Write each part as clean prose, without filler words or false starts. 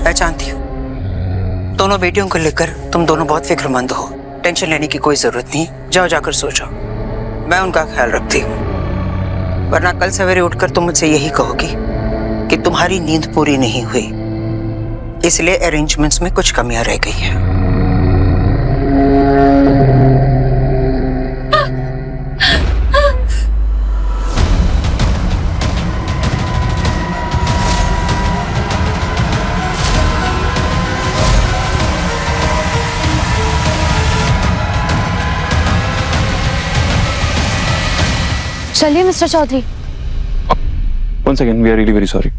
मैं जानती हूँ दोनों बेटियों को लेकर तुम दोनों बहुत फिक्रमंद हो। टेंशन लेने की कोई जरूरत नहीं, जाओ जाकर सो जाओ, मैं उनका ख्याल रखती हूँ। वरना कल सवेरे उठकर तुम मुझसे यही कहोगी कि तुम्हारी नींद पूरी नहीं हुई, इसलिए अरेंजमेंट्स में कुछ कमियां रह गई हैं। चलिए mister Chaudhary. Once again, we are really very sorry.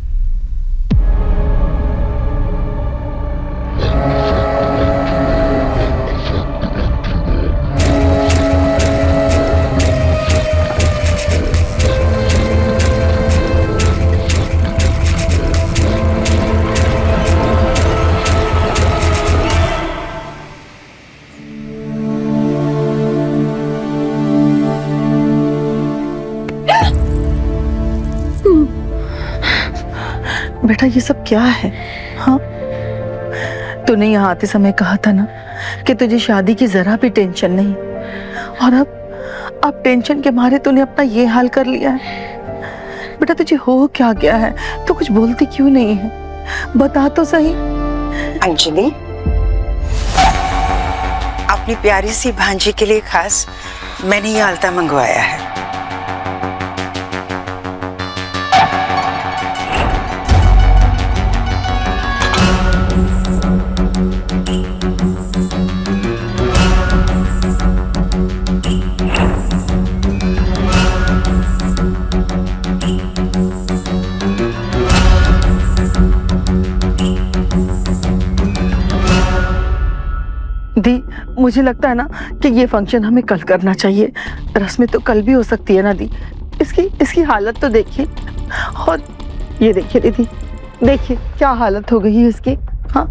बेटा ये सब क्या है? हाँ, तूने यहाँ आते समय कहा था ना कि तुझे शादी की जरा भी टेंशन नहीं, और अब टेंशन के मारे तूने अपना ये हाल कर लिया है। बेटा तुझे हो क्या गया है? तू कुछ बोलती क्यों नहीं है? बता तो सही। अंजलि, अपनी प्यारी सी भांजी के लिए खास मैंने ये आलता मंगवाया है। दी, मुझे लगता है ना कि ये फंक्शन हमें कल करना चाहिए। रस्में तो कल भी हो सकती है ना दी। इसकी हालत तो देखिए, और ये देखिए दीदी, देखिए क्या हालत हो गई है इसकी। हाँ,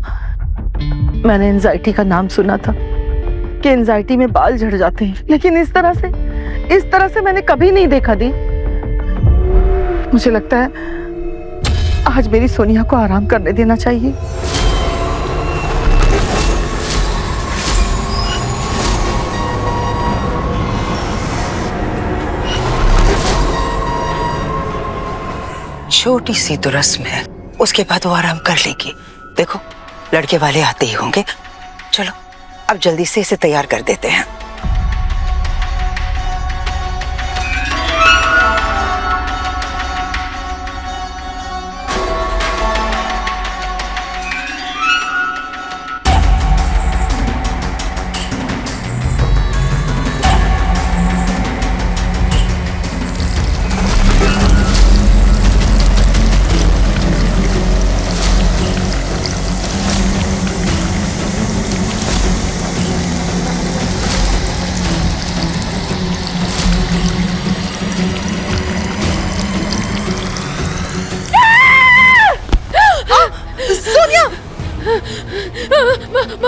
मैंने एंजाइटी का नाम सुना था कि एंजाइटी में बाल झड़ जाते हैं, लेकिन इस तरह से मैंने कभी नहीं देखा दी। मुझे लगता है आज मेरी सोनिया को आराम करने देना चाहिए। छोटी सी तो रस्म है, उसके बाद वो आराम कर लेगी। देखो लड़के वाले आते ही होंगे। चलो अब जल्दी से इसे तैयार कर देते हैं।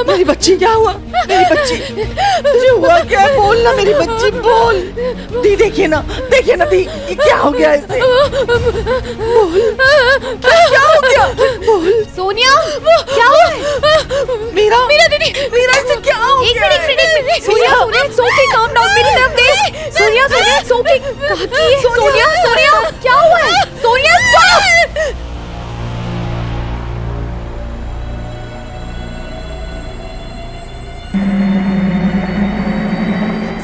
मेरी बच्ची, क्या हुआ? मेरी बच्ची, तुझे हुआ क्या? बोल ना मेरी बच्ची, बोल। दी देखिए ना दी, ये क्या हो गया इसे? बोल, क्या हो गया? बोल। सोनिया, क्या हुआ है? मीरा दीदी, मीरा इसे क्या हो गया? एक minute. Sonia, it's okay, calm down, मेरी तरफ देख। Sonia, it's okay। काकी, सोनिया, क्या हुआ है? सोनिया, stop!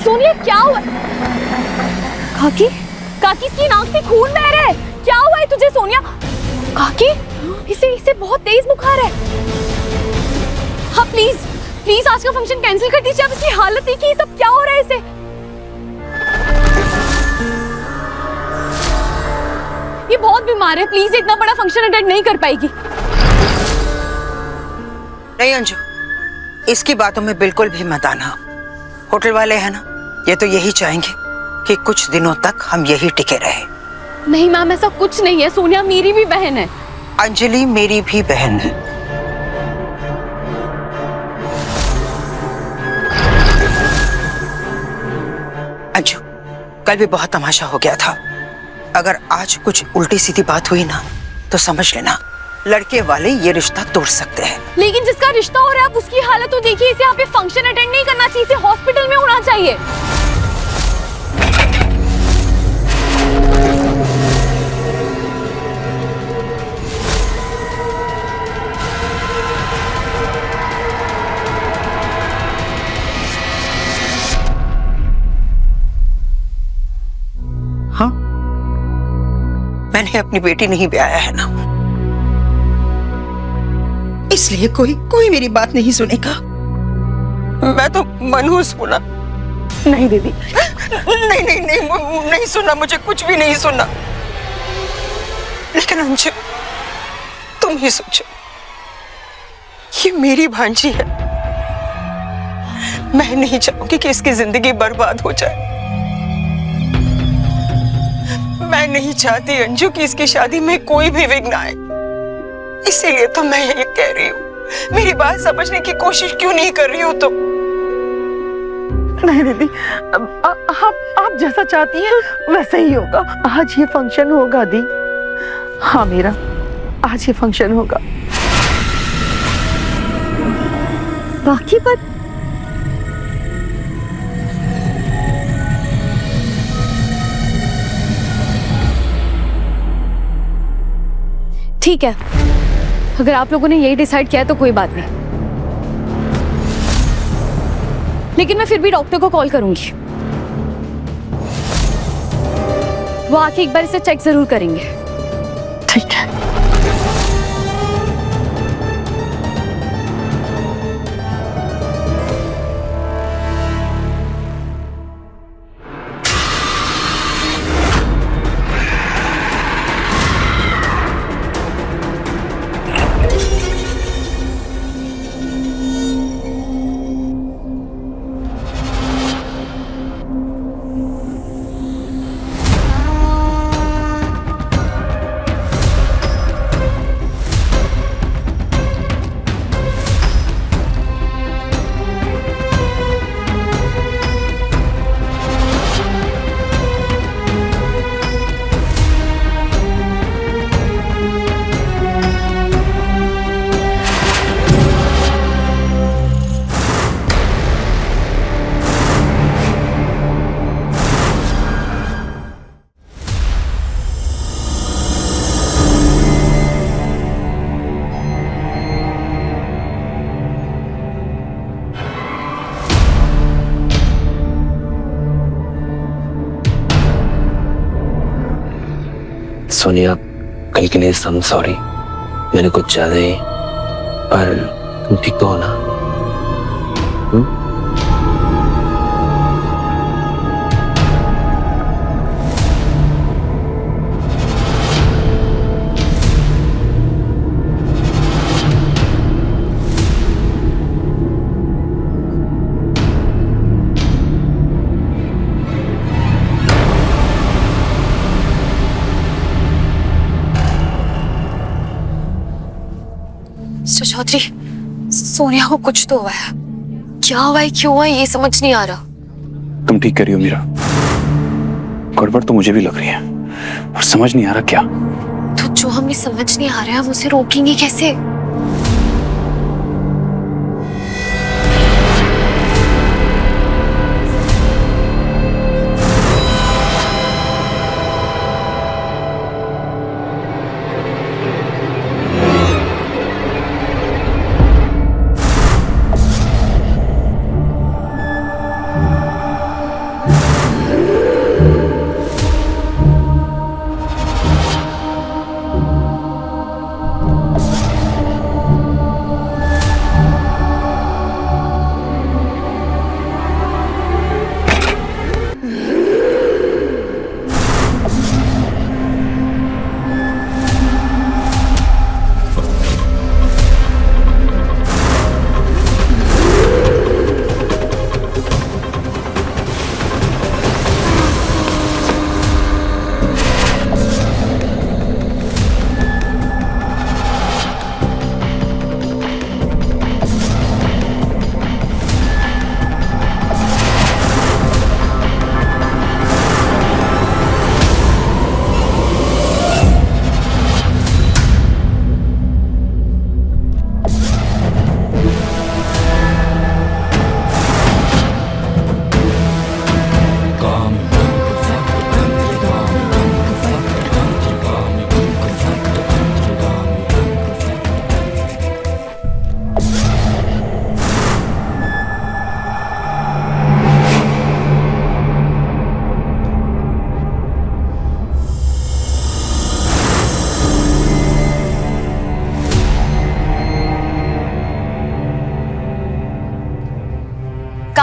सोनिया, क्या हुआ? काकी इसकी नाक से खून बह रहा है। क्या हुआ है तुझे सोनिया? काकी, इसे बहुत तेज बुखार है। हाँ प्लीज आज का फंक्शन कैंसिल कर दीजिए। अब इसकी हालत देखिए, ये सब क्या हो रहा है इसे। ये बहुत बीमार है, प्लीज इतना बड़ा फंक्शन अटेंड नहीं कर पाएगी। नहीं अंजू, इसकी बातों में बिल्कुल भी मत आना। होटल वाले हैं ना, ये तो यही चाहेंगे कि कुछ दिनों तक हम यही टिके रहे। नहीं मैम, ऐसा कुछ नहीं है। सोनिया मेरी भी बहन है। अंजलि मेरी भी बहन है। अंजू, कल भी बहुत तमाशा हो गया था। अगर आज कुछ उल्टी सीधी बात हुई ना तो समझ लेना लड़के वाले ये रिश्ता तोड़ सकते हैं। लेकिन जिसका रिश्ता हो रहा है आप उसकी हालत तो देखिए, इसे यहाँ पे फंक्शन अटेंड नहीं करना चाहिए, इसे हॉस्पिटल में होना चाहिए। हाँ, मैंने अपनी बेटी नहीं ब्याया है ना, इसलिए कोई मेरी बात नहीं सुनेगा। मैं तो मनहूस हूं ना। नहीं दीदी, नहीं सुनना, मुझे कुछ भी नहीं सुनना। लेकिन अंजू, तुम ही सोचो, ये मेरी भांजी है। मैं नहीं चाहूंगी कि इसकी जिंदगी बर्बाद हो जाए। मैं नहीं चाहती अंजू कि इसकी शादी में कोई भी विघ्न आए। इसीलिए तो मैं ये कह रही हूँ। मेरी बात समझने की कोशिश क्यों नहीं कर रही हो तुम? नहीं दीदी, आप जैसा चाहती हैं वैसा ही होगा। आज ये फंक्शन होगा दी। हाँ मीरा, आज ये फंक्शन होगा। बाकी बात ठीक है, अगर आप लोगों ने यही डिसाइड किया है तो कोई बात नहीं, लेकिन मैं फिर भी डॉक्टर को कॉल करूंगी। वो आके एक बार इसे चेक जरूर करेंगे। ठीक है। सोनिया, कल के लिए सम सॉरी, मैंने कुछ ज्यादा ही, पर तुम ठीक तो हो ना? चौधरी, सोनिया को कुछ तो हुआ है। क्या हुआ है, क्यों हुआ है, ये समझ नहीं आ रहा। तुम ठीक कह रही हो मीरा, गड़बड़ तो मुझे भी लग रही है, और समझ नहीं आ रहा क्या। तो जो हमें समझ नहीं आ रहा है हम उसे रोकेंगे कैसे?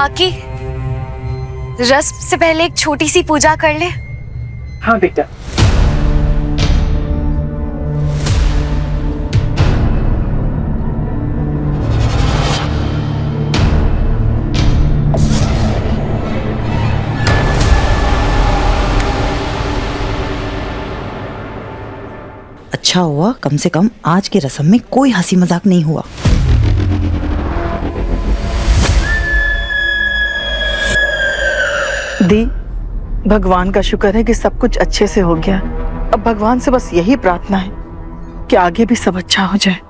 काकी, रस्म से पहले एक छोटी सी पूजा कर ले। हाँ बेटा। अच्छा हुआ कम से कम आज की रस्म में कोई हंसी मजाक नहीं हुआ। दी, भगवान का शुक्र है कि सब कुछ अच्छे से हो गया। अब भगवान से बस यही प्रार्थना है कि आगे भी सब अच्छा हो जाए।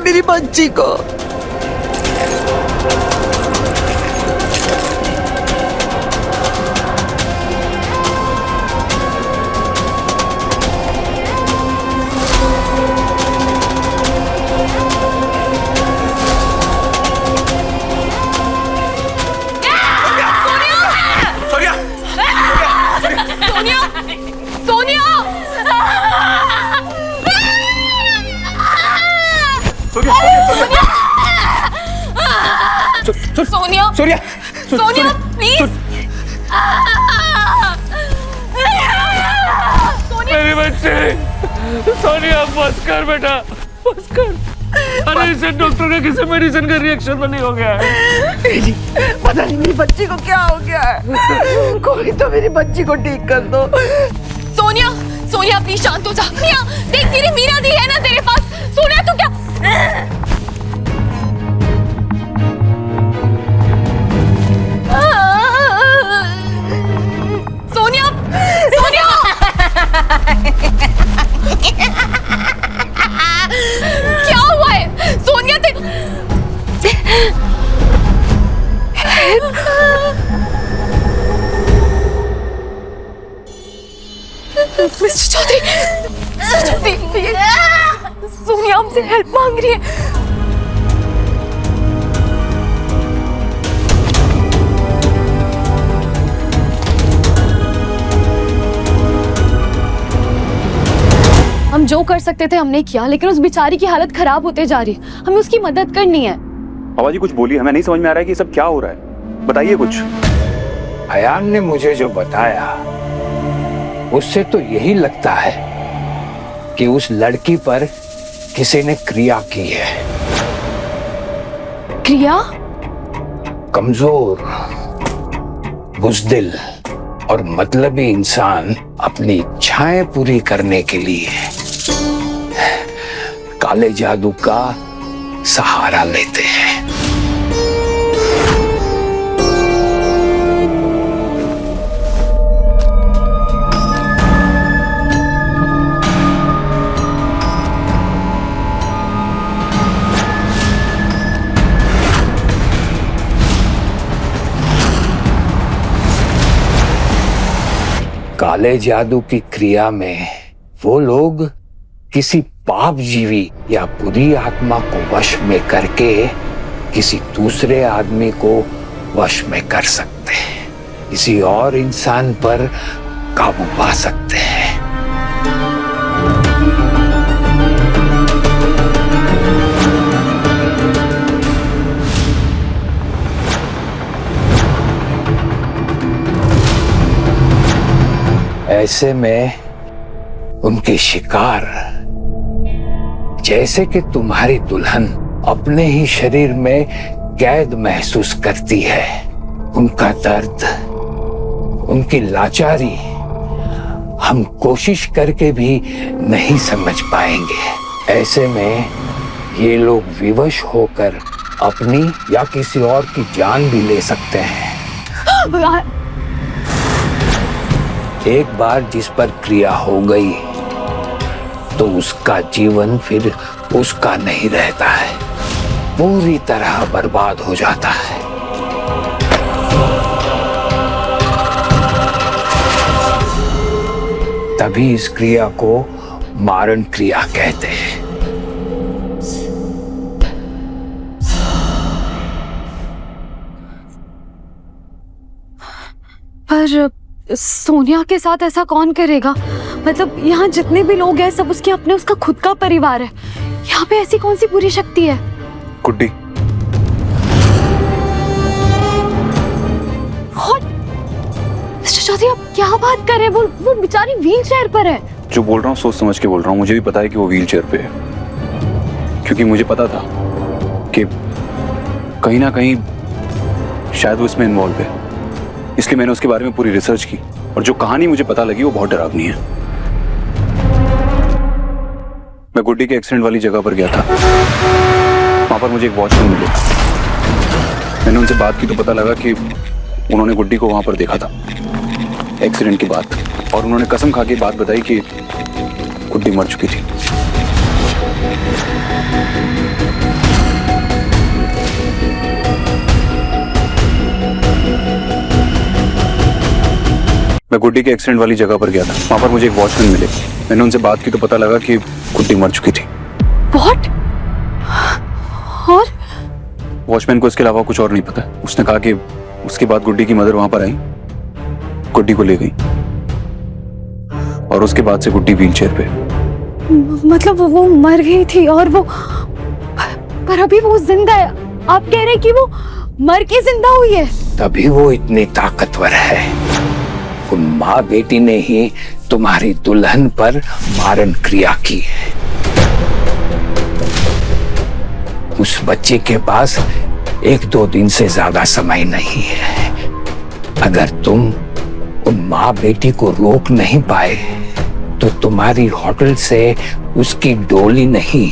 मेरी बच्ची को। सोनिया सोनिया सोनिया प्लीज मेरी बच्ची सोनिया बस कर बेटा बस कर। अरे इसे डॉक्टर का किसी मेडिसिन का रिएक्शन तो नहीं हो गया है? पता नहीं मेरी बच्ची को क्या हो गया है। कोई तो मेरी बच्ची को ठीक कर दो। सोनिया सोनिया प्लीज शांत हो जा। सोनिया देख तेरी मीरा दी है ना तेरे पास। सोनिया तू क्या सोनिया सोनिया क्या हुआ है सोनिया मिस्टर चौधरी सोनिया हमसे हेल्प मांग रही है। हम जो कर सकते थे हमने किया, लेकिन उस बेचारी की हालत खराब होते जा रही है। हमें उसकी मदद करनी है। बाबा जी कुछ बोलिए, हमें नहीं समझ में आ रहा है कि सब क्या हो रहा है, बताइए कुछ। अयान ने मुझे जो बताया उससे तो यही लगता है कि उस लड़की पर किसी ने क्रिया की है। क्रिया? कमजोर, बुज़दिल और मतलबी इंसान अपनी इच्छाएं पूरी करने के लिए काले जादू का सहारा लेते हैं। काले जादू की क्रिया में वो लोग किसी पाप जीवी या बुरी आत्मा को वश में करके किसी दूसरे आदमी को वश में कर सकते हैं, किसी और इंसान पर काबू पा सकते हैं। ऐसे में उनके शिकार जैसे कि तुम्हारी दुल्हन अपने ही शरीर में कैद महसूस करती है, उनका दर्द, उनकी लाचारी हम कोशिश करके भी नहीं समझ पाएंगे। ऐसे में ये लोग विवश होकर अपनी या किसी और की जान भी ले सकते हैं। एक बार जिस पर क्रिया हो गई तो उसका जीवन फिर उसका नहीं रहता है, पूरी तरह बर्बाद हो जाता है। तभी इस क्रिया को मारण क्रिया कहते हैं। पर सोनिया के साथ ऐसा कौन करेगा? मतलब यहाँ जितने भी लोग हैं सब उसके अपने, उसका खुद का परिवार है। यहाँ पे ऐसी कौन सी बुरी शक्ति है? गुड्डी, मिस्टर चौधरी आप क्या बात कर रहे हैं? वो बेचारी व्हील चेयर पर है। जो बोल रहा हूँ सोच समझ के बोल रहा हूँ। मुझे भी पता है कि वो व्हील चेयर पे है, क्योंकि मुझे पता था कि कहीं ना कहीं शायद वो इसमें इन्वॉल्व है, इसलिए मैंने उसके बारे में पूरी रिसर्च की और जो कहानी मुझे पता लगी वो बहुत डरावनी है। मैं गुड्डी के एक्सीडेंट वाली जगह पर गया था, वहां पर मुझे एक वॉचमैन मिले। मैंने उनसे बात की तो पता लगा कि उन्होंने गुड्डी को वहां पर देखा था एक्सीडेंट के बाद, और उन्होंने कसम खा के बात बताई कि गुड्डी मर चुकी थी। मैं गुड्डी के एक्सीडेंट वाली जगह पर गया था। वहां पर मुझे एक वॉचमैन मिले। मैंने उनसे बात की तो पता लगा कि गुड्डी मर चुकी थी। व्हाट? और वॉचमैन को इसके अलावा कुछ और नहीं पता। उसने कहा कि उसके बाद गुड्डी की मदर वहां पर आई, गुड्डी को ले गई और उसके बाद से गुड्डी व्हीलचेयर पे। मतलब वो मर गई थी और वो, पर अभी वो जिंदा है। आप कह रहे हैं कि वो मर के जिंदा हुई है? तभी वो इतनी ताकतवर है। उन माँ बेटी ने ही तुम्हारी दुल्हन पर मारण क्रिया की है। उस बच्चे के पास 1-2 दिन से ज्यादा समय नहीं है। अगर तुम उन माँ बेटी को रोक नहीं पाए तो तुम्हारी होटल से उसकी डोली नहीं,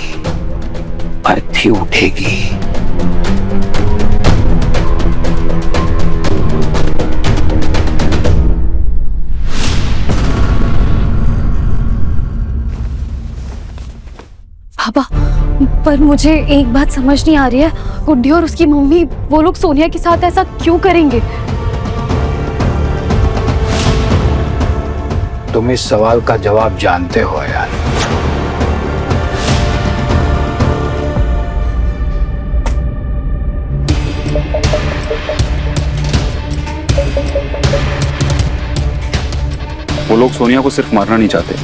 अर्थी उठेगी। पापा, पर मुझे एक बात समझ नहीं आ रही है। गुड्डी और उसकी मम्मी, वो लोग सोनिया के साथ ऐसा क्यों करेंगे? तुम इस सवाल का जवाब जानते हो यार। वो लोग सोनिया को सिर्फ मारना नहीं चाहते,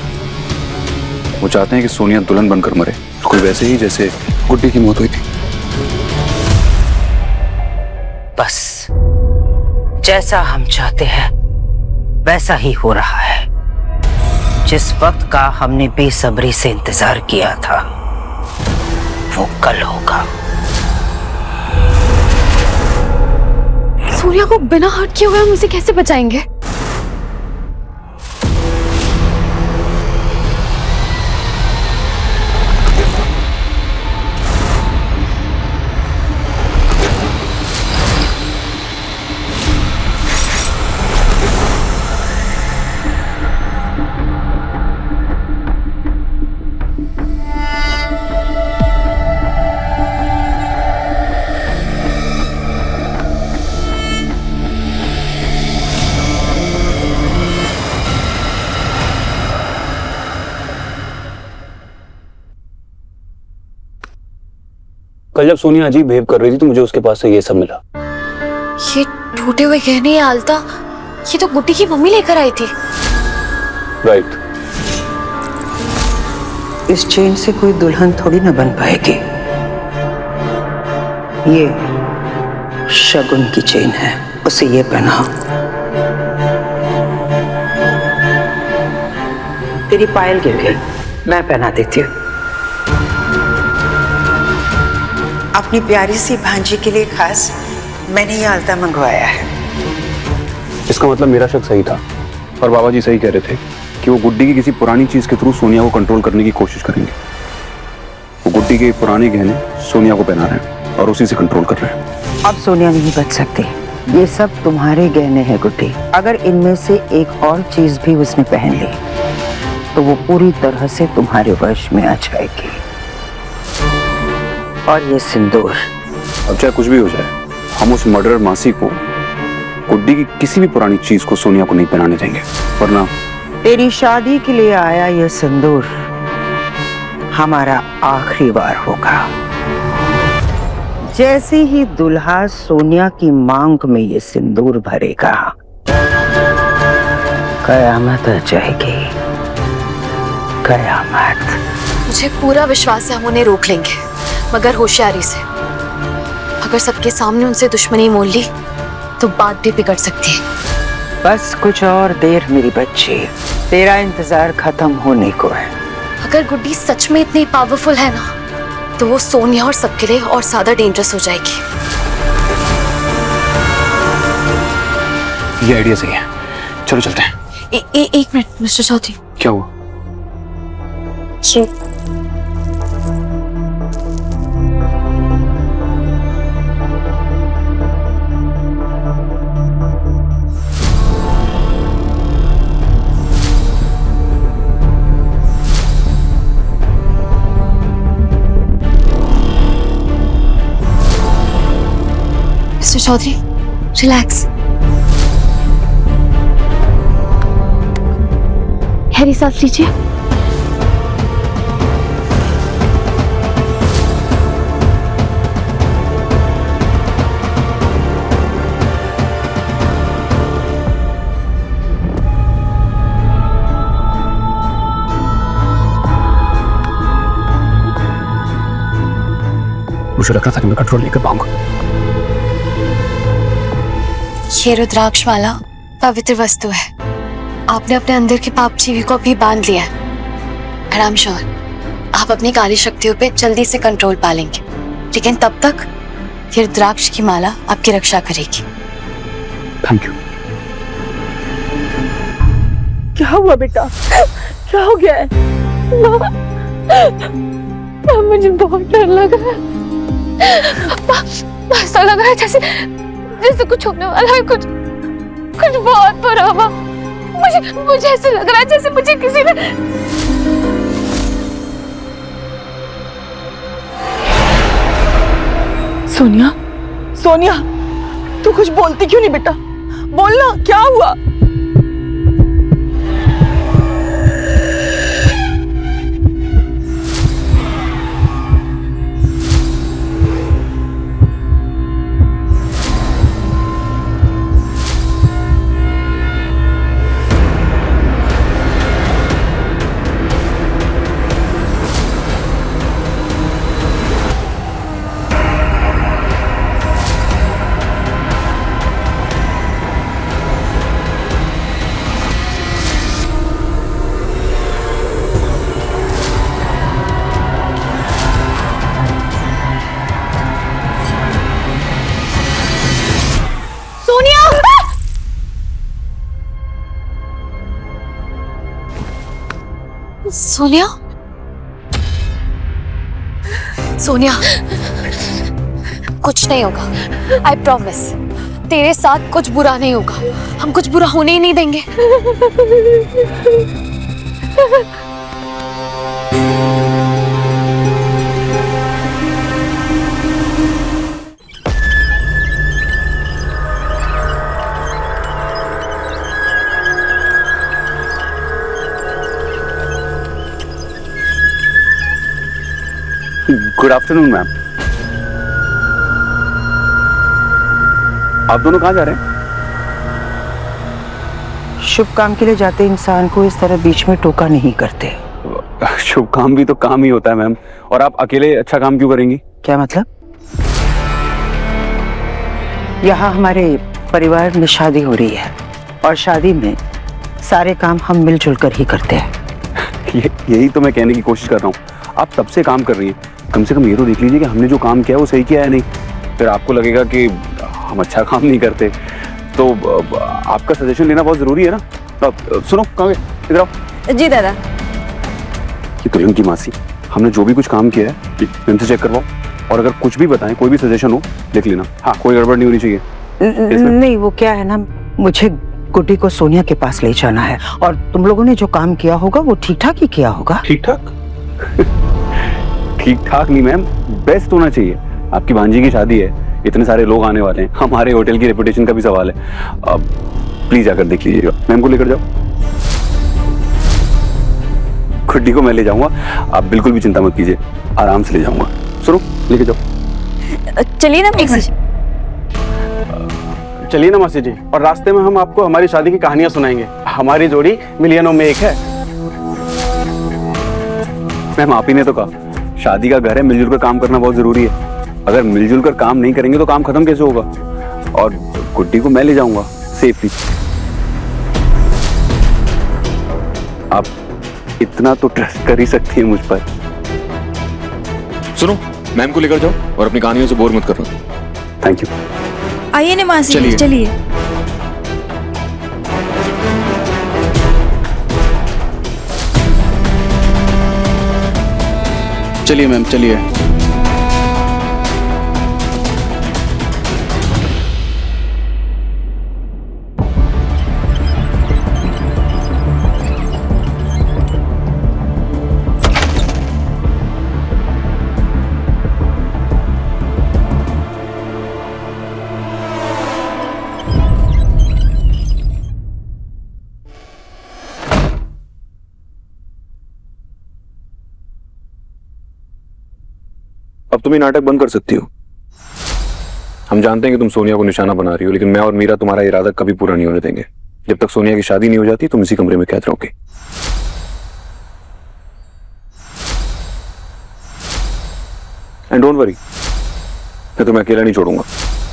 वो चाहते हैं कि सोनिया दुल्हन बनकर मरे, बिल्कुल वैसे ही जैसे गुड्डी की मौत हुई थी। बस जैसा हम चाहते हैं वैसा ही हो रहा है। जिस वक्त का हमने बेसब्री से इंतजार किया था वो कल होगा। सूर्या को बिना हर्ट किए हुए हम उसे कैसे बचाएंगे? कल जब सोनिया अजीब बिहेव कर रही थी तो मुझे उसके पास से ये सब मिला। ये टूटे हुए गहने या आलता, ये तो गुड्डी की मम्मी लेकर आई थी। राइट। इस चेन से कोई दुल्हन थोड़ी ना बन पाएगी। ये शगुन की चेन है, उसे ये पहना। तेरी पायल गिर गई, मैं पहना देती हूँ। अपनी प्यारी सी भांजी के लिए खास मैंने ये आलता मंगवाया है। इसका मतलब मेरा शक सही था और बाबा जी सही कह रहे थे कि वो गुड्डी की किसी पुरानी चीज के थ्रू सोनिया को कंट्रोल करने की कोशिश करेंगे। वो गुड्डी के पुराने गहने सोनिया को पहना रहे हैं और उसी से कंट्रोल कर रहे हैं। अब सोनिया नहीं बच सकती। ये सब तुम्हारे गहने हैं गुड्डी। अगर इनमें से एक और चीज भी उसने पहन ली तो वो पूरी तरह से तुम्हारे वश में आ जाएगी। और ये सिंदूर, अब चाहे कुछ भी हो जाए, हम उस मर्डरर मासी को गुड्डी की किसी भी पुरानी चीज को सोनिया को नहीं पहनाने देंगे, वरना तेरी शादी के लिए आया ये सिंदूर हमारा आखिरी बार होगा। जैसे ही दुल्हा सोनिया की मांग में ये सिंदूर भरेगा, कयामत आ जाएगी, कयामत। मुझे पूरा विश्वास है हम उन्हें रोक लेंगे, मगर होशियारी से। अगर सबके सामने उनसे दुश्मनी मोल ली तो बात भी बिगड़ सकती है। बस कुछ और देर मेरी बच्ची, तेरा इंतजार खत्म होने को है। अगर गुड्डी सच में इतनी पावरफुल है ना, तो वो सोनिया और सबके लिए और ज्यादा डेंजरस हो जाएगी। ये आइडिया सही है, चलो चलते हैं। एक मिनट मिस्टर चौधरी। क्या हुआ? Mister Chaudhary, relax. गहरी सांस लीजिए। मुझे लग रहा था कि मैं कंट्रोल नहीं कर पाऊंगा। ये रुद्राक्ष माला पवित्र वस्तु है। आपने अपने अंदर की पाप जीवी को भी बांध लिया है। And I'm sure आप अपनी काली शक्तियों पे जल्दी से कंट्रोल पा लेंगे, लेकिन तब तक ये रुद्राक्ष की माला आपकी रक्षा करेगी। Thank you. क्या हुआ बेटा, क्या हो गया है? मुझे बहुत डर लग रहा है। ऐसा लग रहा है जैसे जैसे कुछ होने वाला है, कुछ बहुत बुरा हुआ। मुझे ऐसा लग रहा है जैसे मुझे किसी ने। सोनिया, सोनिया, तू कुछ बोलती क्यों नहीं बेटा? बोलना, क्या हुआ? सोनिया, सोनिया, कुछ नहीं होगा। आई प्रॉमिस, तेरे साथ कुछ बुरा नहीं होगा। हम कुछ बुरा होने ही नहीं देंगे। Good afternoon ma'am. आप दोनों कहाँ जा रहे हैं? शुभ काम के लिए जाते इंसान को इस तरह बीच में टोका नहीं करते। शुभ काम भी तो काम ही होता है मैम, और आप अकेले अच्छा काम क्यों करेंगी? क्या मतलब? यहाँ हमारे परिवार में शादी हो रही है और शादी में सारे काम हम मिलजुल कर ही करते हैं। यही तो मैं कहने की कोशिश कर रहा हूँ। आप तब से काम कर रही हैं, कम से कम ये तो देख लीजिए कि हमने जो काम किया है वो सही किया है नहीं। फिर आपको लगेगा कि हम अच्छा काम नहीं करते। तो आपका सजेशन लेना बहुत जरूरी है ना। तो सुनो, कहाँ गए? इधर आओ। जी दादा। ये दुल्हन की मासी, हमने जो भी कुछ काम किया है इनसे चेक करवाओ, और अगर कुछ भी बताएं, कोई भी सजेशन हो लिख लेना। हाँ, कोई गड़बड़ नहीं होनी चाहिए। नहीं, वो क्या है ना, मुझे गुड्डी को सोनिया के पास ले जाना है, और तुम लोगों ने जो काम किया होगा वो ठीक ठाक ही किया होगा। ठीक ठाक? ठीक ठाक नहीं मैम, बेस्ट होना चाहिए। आपकी भांजी की शादी है, इतने सारे लोग आने वाले हैं, हमारे होटल की रेपुटेशन का भी सवाल है। प्लीज आकर देख लीजिएगा। मैम को लेकर जाओ। गुड्डी को मैं ले जाऊंगा, आप बिल्कुल भी चिंता मत कीजिए, आराम से ले जाऊंगा। सुनो, लेके जाओ। चलिए ना मासी। चलिए ना मासी जी, और रास्ते में हम आपको हमारी शादी की कहानियां सुनाएंगे। हमारी जोड़ी मिलियनों में एक है। मैम, आप ही ने तो कहा शादी का घर है, मिलजुल कर काम करना बहुत जरूरी है। अगर मिलजुल कर काम नहीं करेंगे तो काम खत्म कैसे होगा? और गुड्डी को मैं ले जाऊंगा सेफली। आप इतना तो ट्रस्ट कर ही सकती है मुझ पर। सुनो, मैम को लेकर जाओ और अपनी कहानियों से बोर मत करना। Thank you. आइए ना मासी, चलिए। चलिए। चलिए मैम, चलिए। तुम ये नाटक बंद कर सकती हो। हम जानते हैं कि तुम सोनिया को निशाना बना रही हो, लेकिन मैं और मीरा तुम्हारा इरादा कभी पूरा नहीं होने देंगे। जब तक सोनिया की शादी नहीं हो जाती तुम इसी कमरे में कैद रहोगे। एंड डोंट वरी, मैं तुम्हें अकेला नहीं छोड़ूंगा।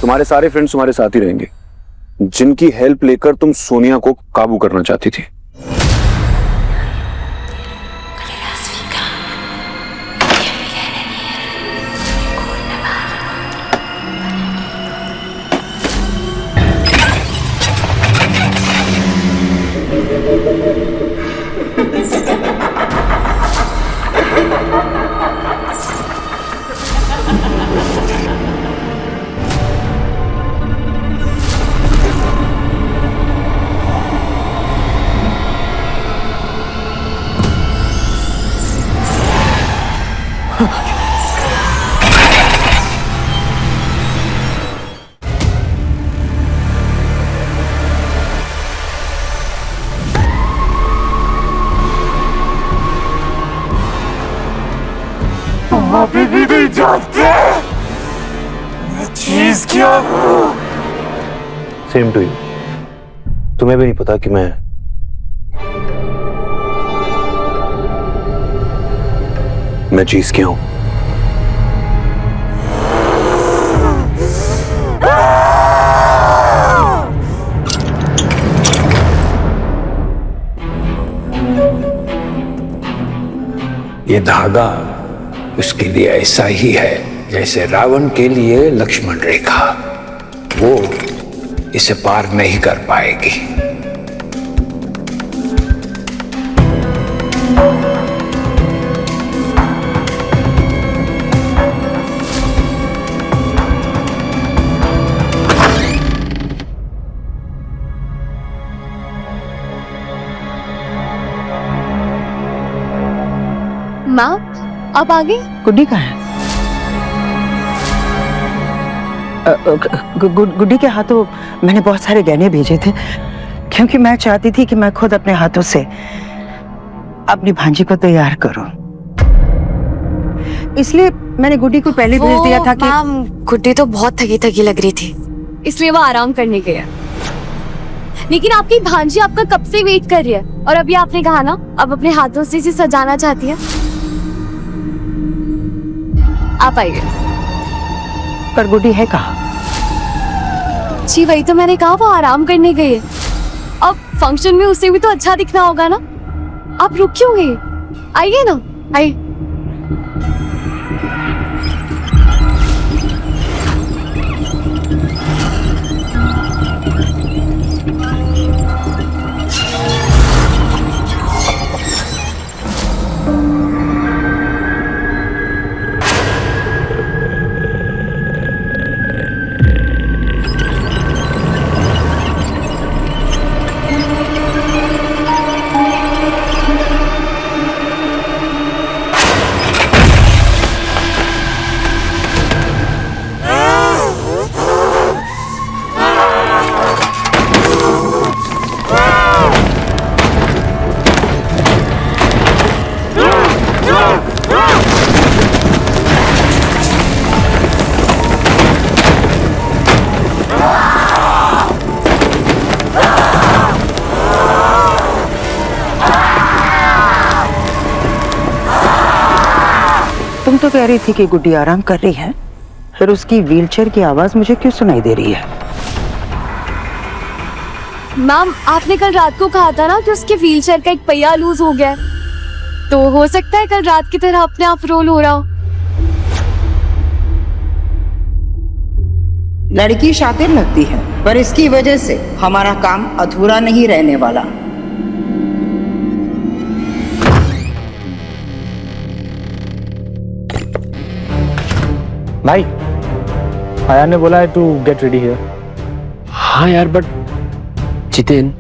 तुम्हारे सारे फ्रेंड्स तुम्हारे साथ ही रहेंगे, जिनकी हेल्प लेकर तुम सोनिया को काबू करना चाहती थी। अभी भी नहीं जानते मैं चीज क्या हूँ। Same to you. तुम्हें भी नहीं पता कि मैं चीज क्या हूं। ये धागा उसके लिए ऐसा ही है जैसे रावण के लिए लक्ष्मण रेखा। वो इसे पार नहीं कर पाएगी। माँ, आप आ गई? गुड्डी कहाँ है? गुड्डी के हाथों मैंने बहुत सारे गहने भेजे थे, क्योंकि मैं चाहती थी कि मैं खुद अपने हाथों से अपनी भांजी को तैयार करूं। इसलिए मैंने गुड्डी को पहले भेज दिया था कि मैम, गुड्डी तो बहुत थकी थकी लग रही थी, इसलिए वो आराम करने गया। लेकिन आपकी भांजी आपका कब से वेट कर रही है, और अभी आपने कहा ना अब अपने हाथों से इसे सजाना चाहती है। आप आइए। पर गुड्डी है कहाँ? जी वही तो मैंने कहा, वो आराम करने गई है। अब फंक्शन में उसे भी तो अच्छा दिखना होगा ना। आप रुक क्यों गए? आइए ना, आइए। तुम तो कह रही थी कि गुड्डी आराम कर रही है, फिर उसकी व्हीलचेयर की आवाज मुझे क्यों सुनाई दे रही है? मैम, आपने कल रात को कहा था ना कि उसके व्हीलचेयर का एक पहिया लूज हो गया है, तो हो सकता है कल रात की तरह अपने आप रोल हो रहा हो। लड़की शातिर लगती है, पर इसकी वजह से हमारा काम अधूरा नहीं रहने वाला। भाई, आया ने बोला है टू गेट रेडी हियर। हाँ यार, बट जितेन,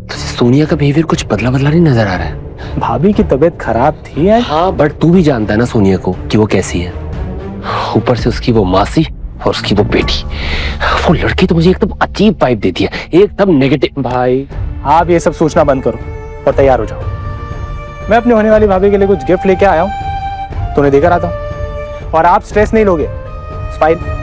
तुझे सोनिया का बिहेवियर कुछ बदला बदला नहीं नजर आ रहा है। भाभी की तबीयत खराब थी यार। हाँ, बट तू भी जानता है ना सोनिया को कि वो कैसी है। ऊपर से उसकी वो मासी और उसकी वो बेटी, वो लड़की तो मुझे एकदम अजीब वाइब देती है, एकदम नेगेटिव। भाई, आप ये सब सोचना बंद करो और तैयार हो जाओ। मैं अपनी होने वाली भाभी के लिए कुछ गिफ्ट लेके आया हूँ, तूने देकर आता हूँ। और आप स्ट्रेस नहीं लोगे। फाइन।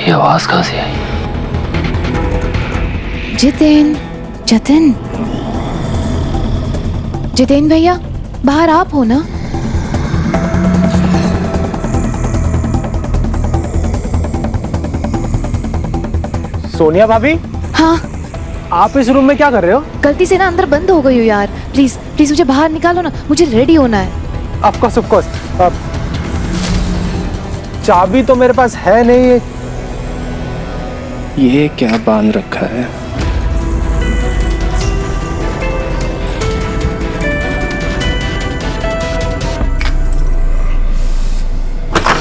ये आवाज कहां से आई? जतिन जितेन भैया, बाहर आप हो ना? सोनिया भाभी, हाँ। आप इस रूम में क्या कर रहे हो? गलती से ना अंदर बंद हो गई हो यार। प्लीज प्लीज मुझे बाहर निकालो ना, मुझे रेडी होना है। Of course. चाबी तो मेरे पास है नहीं। ये क्या बांध रखा है?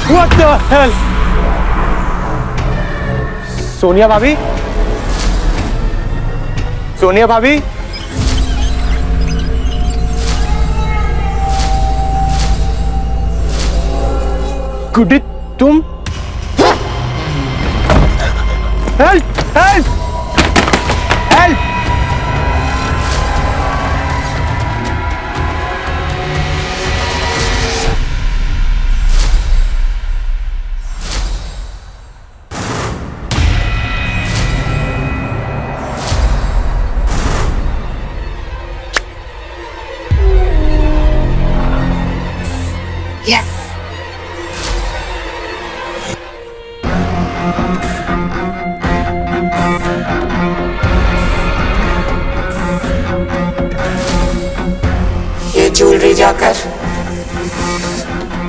What the hell? सोनिया भाभी, सोनिया भाभी, गुड्डी तुम? Help help help! यस। ये ज्वेलरी जाकर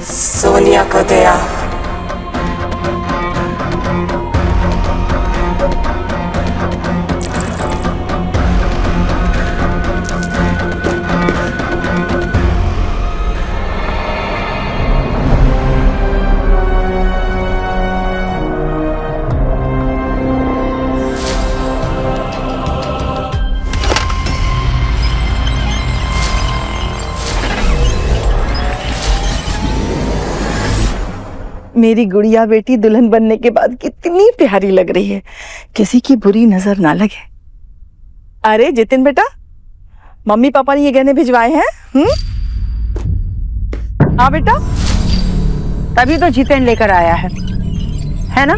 सोनिया को दे आ। मेरी गुड़िया बेटी दुल्हन बनने के बाद कितनी प्यारी लग रही है, किसी की बुरी नजर ना लगे। अरे जितिन बेटा, मम्मी पापा ने ये गहने भिजवाए हैं? हाँ बेटा, तभी तो जितेन लेकर आया है ना?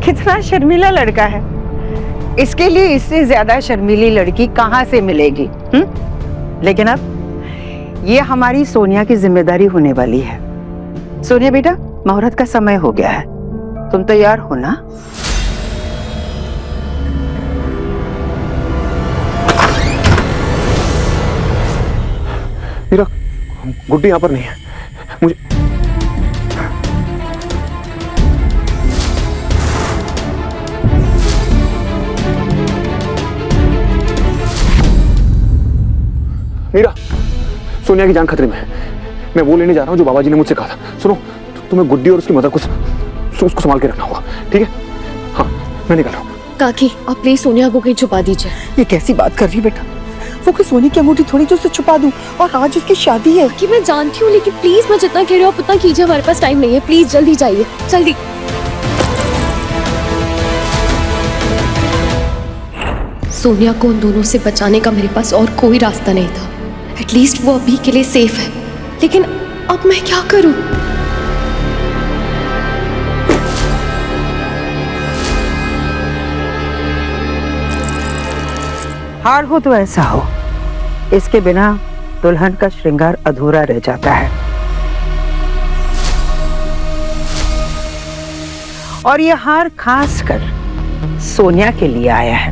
कितना शर्मीला लड़का है। इसके लिए इससे ज्यादा शर्मीली लड़की कहां से मिलेगी? लेकिन अब ये हमारी सोनिया की जिम्मेदारी होने वाली है। सोनिया बेटा, मुहूर्त का समय हो गया है, तुम तैयार हो ना? मीरा, गुड्डी यहाँ पर नहीं है। मुझे मीरा, सोनिया की जान खतरे में है। मैं वो लेने जा रहा हूँ जो बाबा जी ने मुझसे कहा था। सुनो, तुम्हें गुड्डी और उसकी मदर को उसको संभाल के रखना होगा, ठीक है? हाँ, मैं निकल रहा हूँ। काकी, आप प्लीज सोनिया को कहीं छुपा दीजिए। ये कैसी बात कर रही बेटा? वो कोई सोने की अंगूठी थोड़ी जो उसे छुपा दूं, और आज उसकी शादी है। कि मैं जानती हूँ, लेकिन प्लीज मैं जितना कह रही हूँ आप उतना कीजिए। हमारे पास टाइम नहीं है, प्लीज जल्दी जाइए, जल्दी। सोनिया को उन दोनों से बचाने का मेरे पास और कोई रास्ता नहीं था। एटलीस्ट वो अभी के लिए सेफ है, लेकिन अब मैं क्या करूं? हार हो तो ऐसा हो, इसके बिना दुल्हन का श्रृंगार अधूरा रह जाता है। और ये हार खास कर सोनिया के लिए आया है,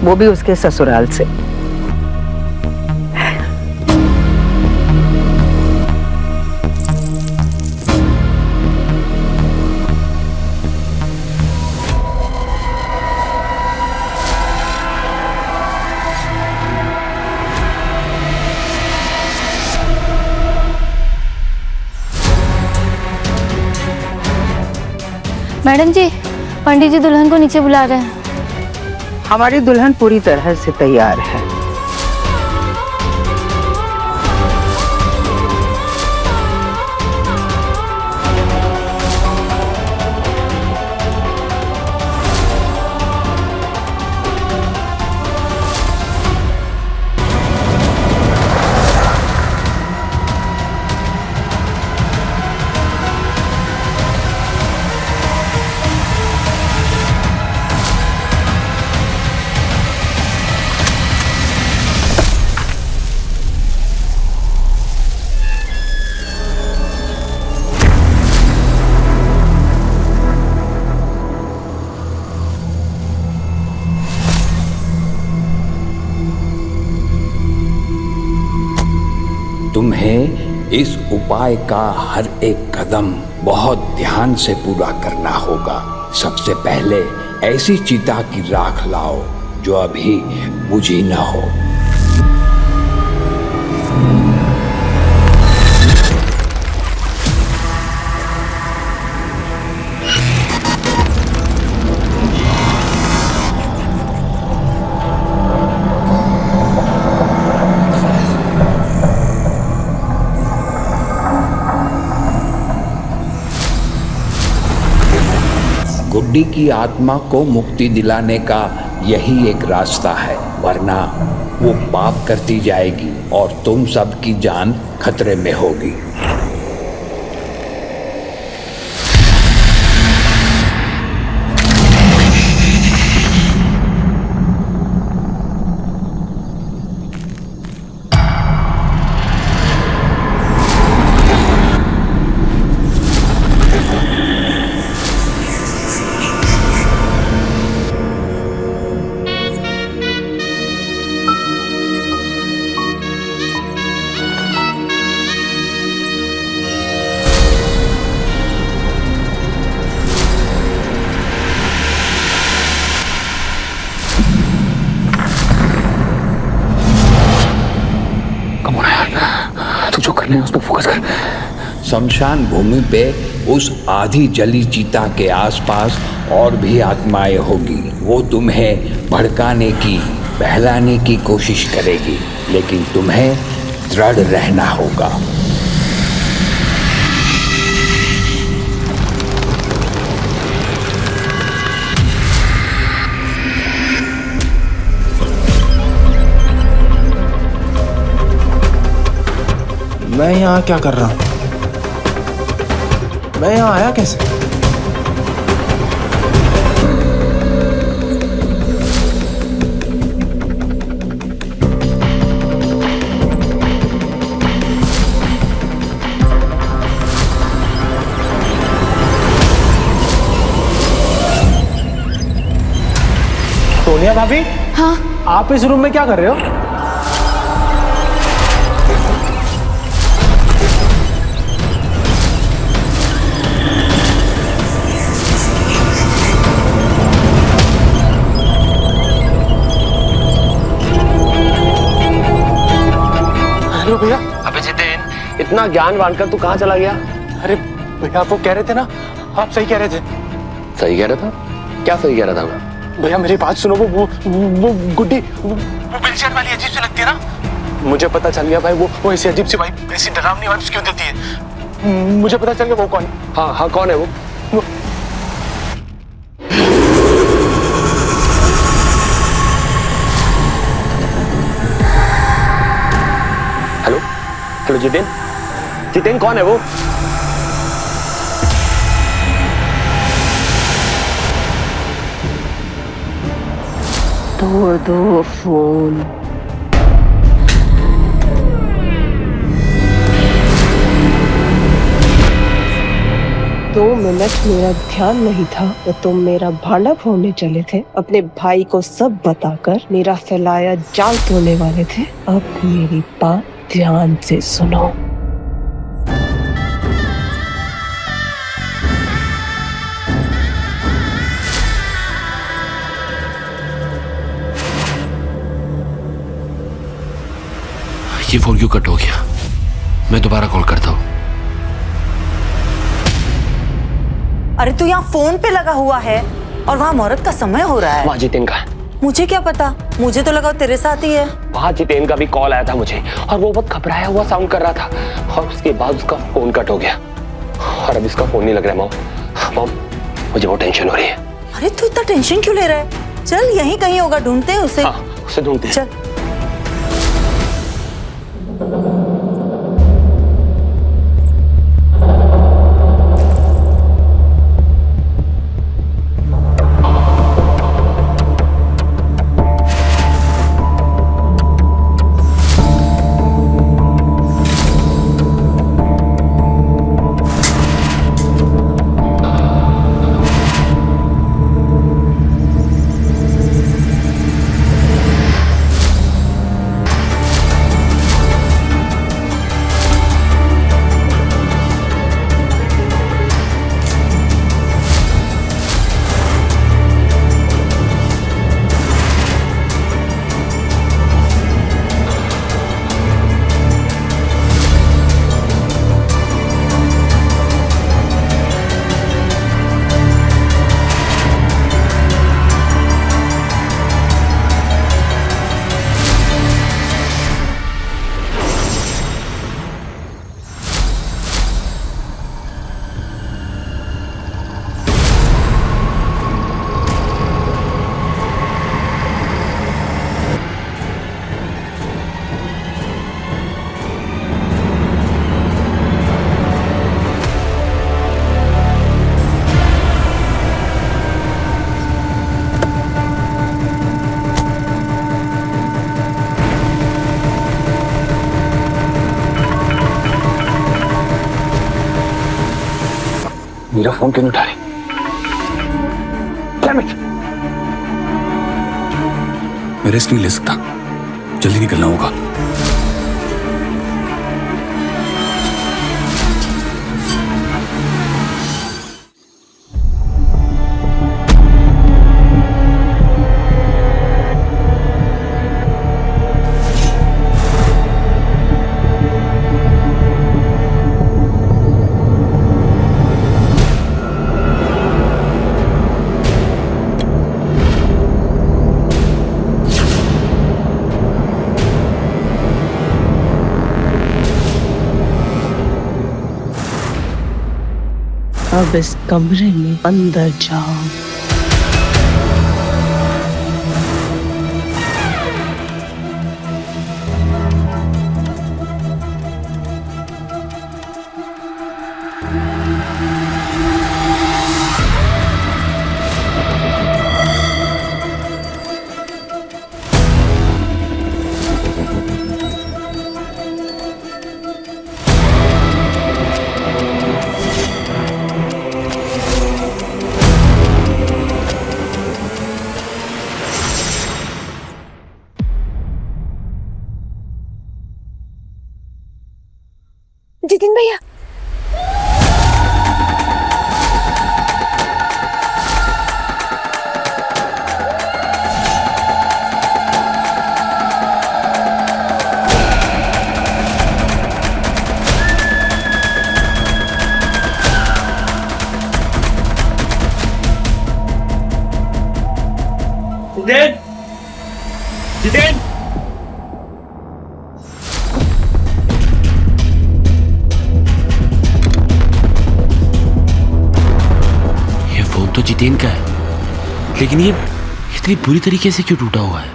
वो भी उसके ससुराल से। मैडम जी, पंडित जी दुल्हन को नीचे बुला रहे हैं। हमारी दुल्हन पूरी तरह से तैयार है। तुम्हें इस उपाय का हर एक कदम बहुत ध्यान से पूरा करना होगा। सबसे पहले ऐसी चिता की राख लाओ जो अभी बुझी न हो। गुड्डी की आत्मा को मुक्ति दिलाने का यही एक रास्ता है, वरना वो पाप करती जाएगी और तुम सबकी जान खतरे में होगी। जो करना है उस पर फोकस कर। शमशान भूमि पे उस आधी जली चिता के आसपास और भी आत्माएं होगी। वो तुम्हें भड़काने की, बहलाने की कोशिश करेगी, लेकिन तुम्हें दृढ़ रहना होगा। मैं यहाँ क्या कर रहा हूँ? मैं यहाँ आया कैसे? सोनिया भाभी, हाँ? आप इस रूम में क्या कर रहे हो? हेलो भैया। अबे जितेन, इतना ज्ञान बांटकर तू कहाँ चला गया? अरे भैया, आप वो कह रहे थे ना, आप सही कह रहे थे। सही कह रहा था? क्या सही कह रहा था मैं? भैया मेरी बात सुनो, वो गुड्डी, वो व्हीलचेयर वाली अजीब सी लगती है ना। मुझे पता चल गया भाई, वो ऐसी अजीब सी वाइब, ऐसी डरावनी वाइब्स क्यों देती है। मुझे पता चल गया वो कौन। हाँ हाँ, कौन है वो? हेलो हेलो जितेन, जितेन कौन है वो? दो फोन। दो मिनट मिनट मेरा ध्यान नहीं था तो तुम मेरा भांडा फोड़ने चले थे, अपने भाई को सब बताकर मेरा फैलाया जाल तोड़ने वाले थे। अब मेरी बात ध्यान से सुनो। ये फोन क्यों कट हो गया? मैं दोबारा कॉल करता हूँ। अरे तू यहाँ फोन पे लगा हुआ है और वहाँ मुहूर्त का समय हो रहा है। वहाँ जितेन का है। मुझे क्या पता, मुझे तो लगा वो तेरे साथ ही है। वहाँ जितेन का भी कॉल आया था मुझे और वो बहुत घबराया हुआ साउंड कर रहा था और उसके बाद उसका फोन कट हो गया और अब इसका फोन नहीं लग रहा है। मॉम मुझे बहुत टेंशन हो रही है। अरे तू इतना टेंशन क्यों ले रहा है? चल यहीं कहीं होगा, ढूंढते हैं उसे। हाँ, उसे ढूंढते हैं। चल। मेरा फोन क्यों नहीं उठा रही? मैं रिस्क नहीं ले सकता, जल्दी निकलना होगा। अब इस कमरे में अंदर जाओ। जितिन भैया, जितेन, जितेन, तो जितेन का है, लेकिन ये इतनी बुरी तरीके से क्यों टूटा हुआ है?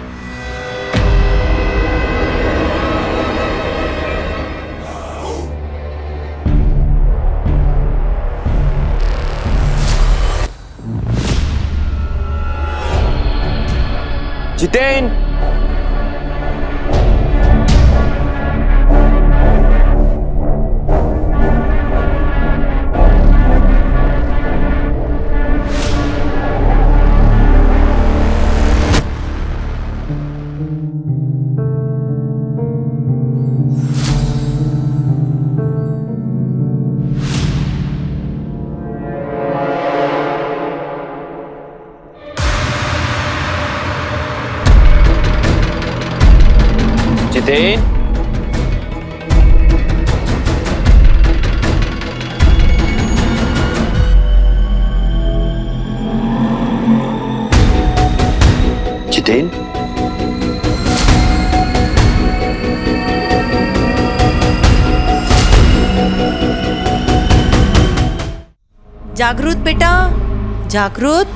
जितेन, जितेन, जागृत बेटा, जागृत।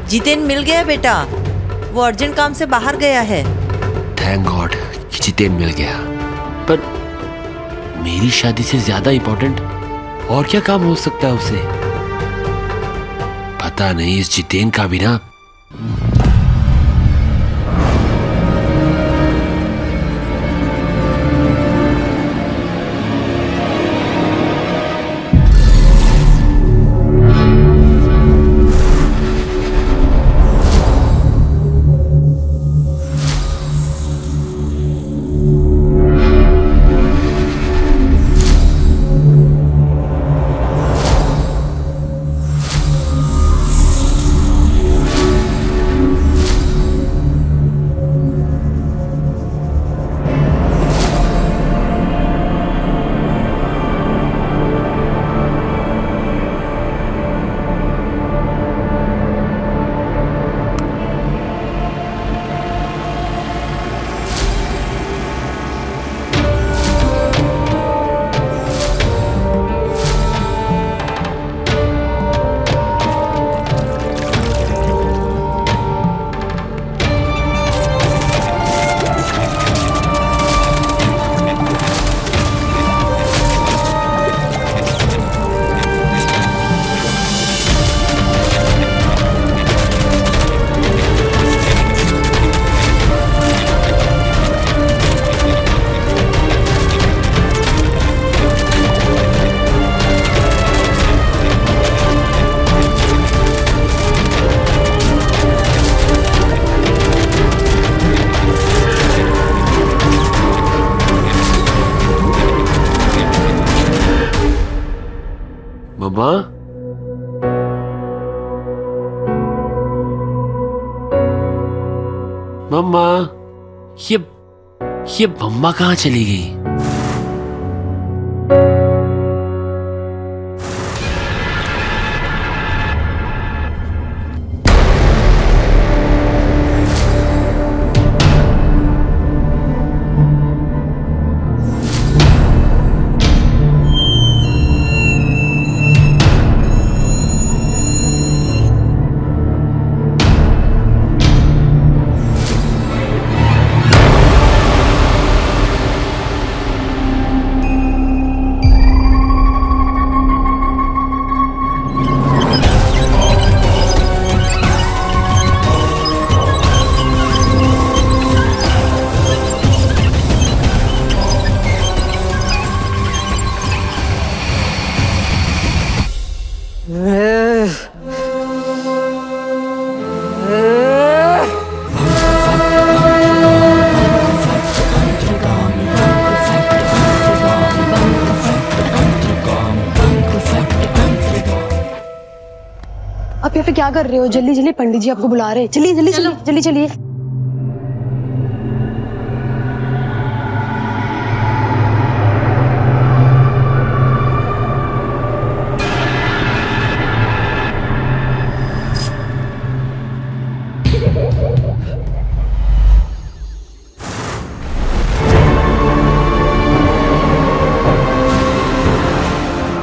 जितेन मिल गया बेटा, वो अर्जेंट काम से बाहर गया है। थैंक गॉड कि जितेन मिल गया। पर मेरी शादी से ज्यादा इंपॉर्टेंट और क्या काम हो सकता है उसे? पता नहीं इस जितेन का भी ना। मम्मा, मम्मा, ये मम्मा कहाँ चली गई? आप यहाँ पे क्या कर रहे हो? जल्दी जल्दी, पंडित जी आपको बुला रहे हैं। चलिए जल्दी चलिए, जल्दी चलिए।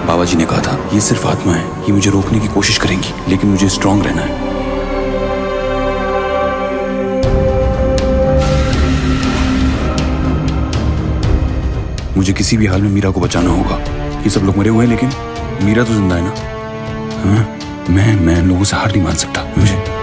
बाबा जी ने कहा था ये सिर्फ आत्मा है, ये मुझे रोकने की कोशिश करेंगी, लेकिन मुझे स्ट्रांग रहना है। मुझे किसी भी हाल में मीरा को बचाना होगा। ये सब लोग मरे हुए हैं लेकिन मीरा तो जिंदा है ना। हाँ, मैं इन लोगों से हार नहीं मान सकता। मुझे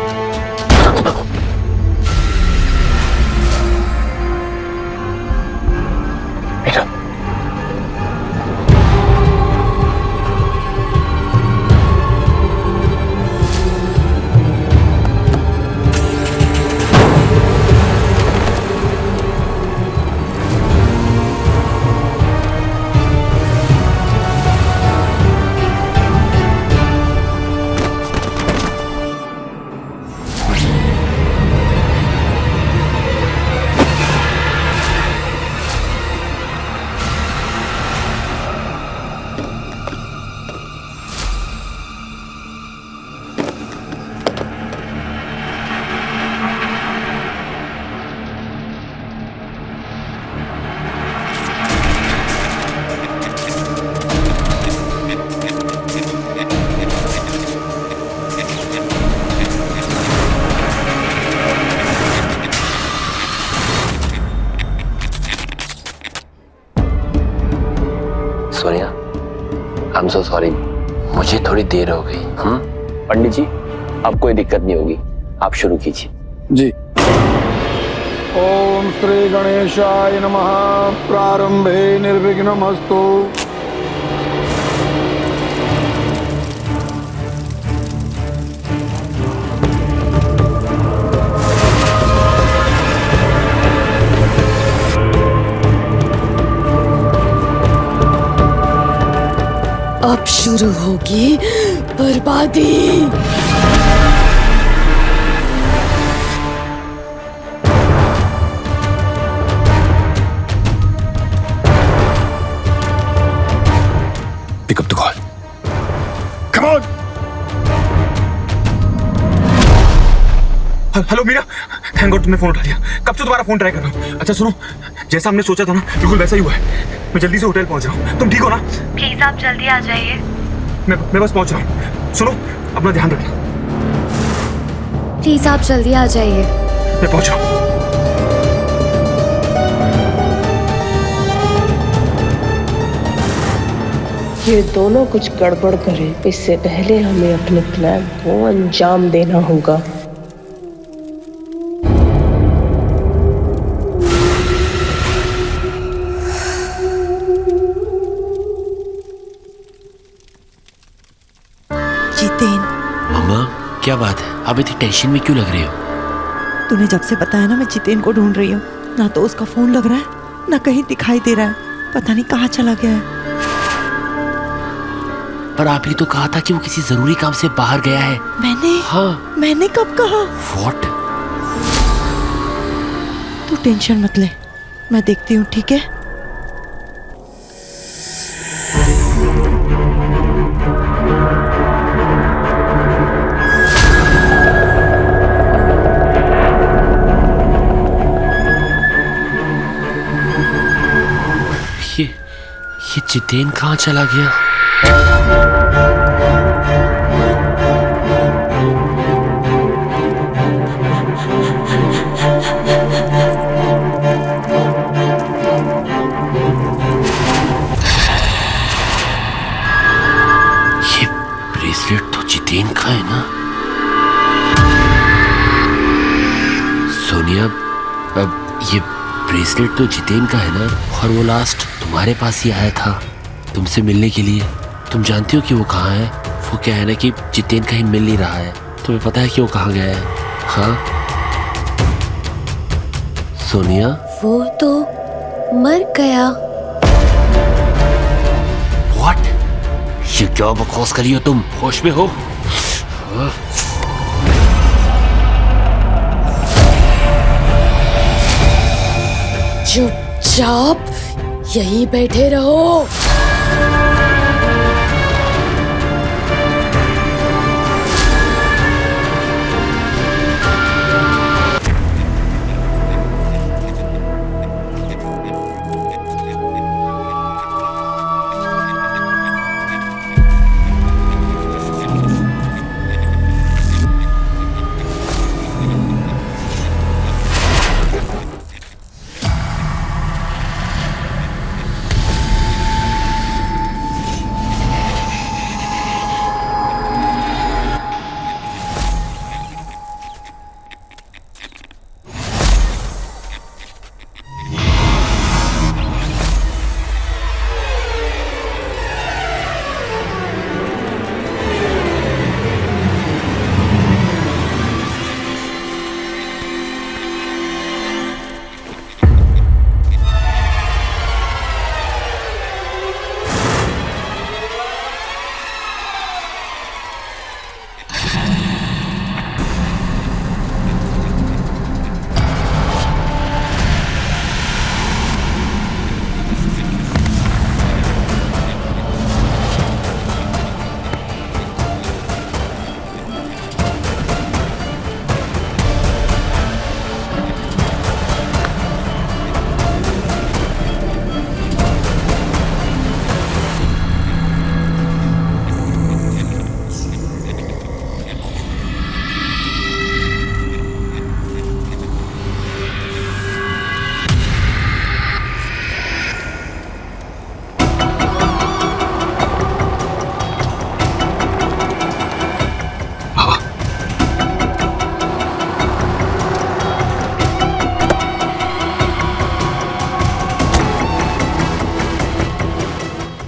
Sonia, I am so sorry, मुझे थोड़ी देर हो गई। पंडित जी, अब कोई दिक्कत नहीं होगी, आप शुरू कीजिए। जी। ओम श्री गणेशाय नमः। प्रारंभे निर्विघ्नमस्तु। अब शुरू होगी बर्बादी। Pick up the call. Come on. Hello Meera, thank god तुमने फोन उठा लिया। कब से तुम्हारा फोन ट्राई कर रहा हूँ। अच्छा सुनो, जैसा हमने सोचा था ना, बिल्कुल वैसा ही हुआ है। मैं जल्दी से होटल पहुंच रहा हूँ। तुम ठीक हो ना? प्लीज आप जल्दी आ जाइए। मैं बस पहुंच रहा हूँ। सुनो, अपना ध्यान रखना। प्लीज आप जल्दी आ जाइए। मैं पहुंच रहा हूँ। ये दोनों कुछ गड़बड़ करें, इससे पहले हमें अपने प्लान को अंजाम देना होगा। जितेन, मम्मा क्या बात है, आप इतनी टेंशन में क्यों लग रहे हो? तूने जब से बताया ना, मैं जितेन को ढूंढ रही हूँ। ना तो उसका फोन लग रहा है, ना कहीं दिखाई दे रहा है। पता नहीं कहाँ चला गया है। पर आपने तो कहा था कि वो किसी जरूरी काम से बाहर गया है। मैंने? हाँ। मैंने कब कहा? What? तू टेंशन मत ले, मैं देखती हूँ, ठीक है? ये जितेन कहाँ चला गया? ये ब्रेसलेट तो जितेन का है ना? सोनिया, अब ये ब्रेसलेट तो जितेन का है ना? और वो लास्ट तुम्हारे पास ही आया था तुमसे मिलने के लिए। तुम जानती हो कि वो कहाँ है? वो क्या है ना कि जितेन कहीं मिल नहीं रहा है। तुम्हें पता है कि वो कहाँ गया है? हाँ सोनिया, वो तो मर गया। व्हाट? ये क्या बकवास कर रही हो तुम? होश में हो? चुपचाप यहीं बैठे रहो।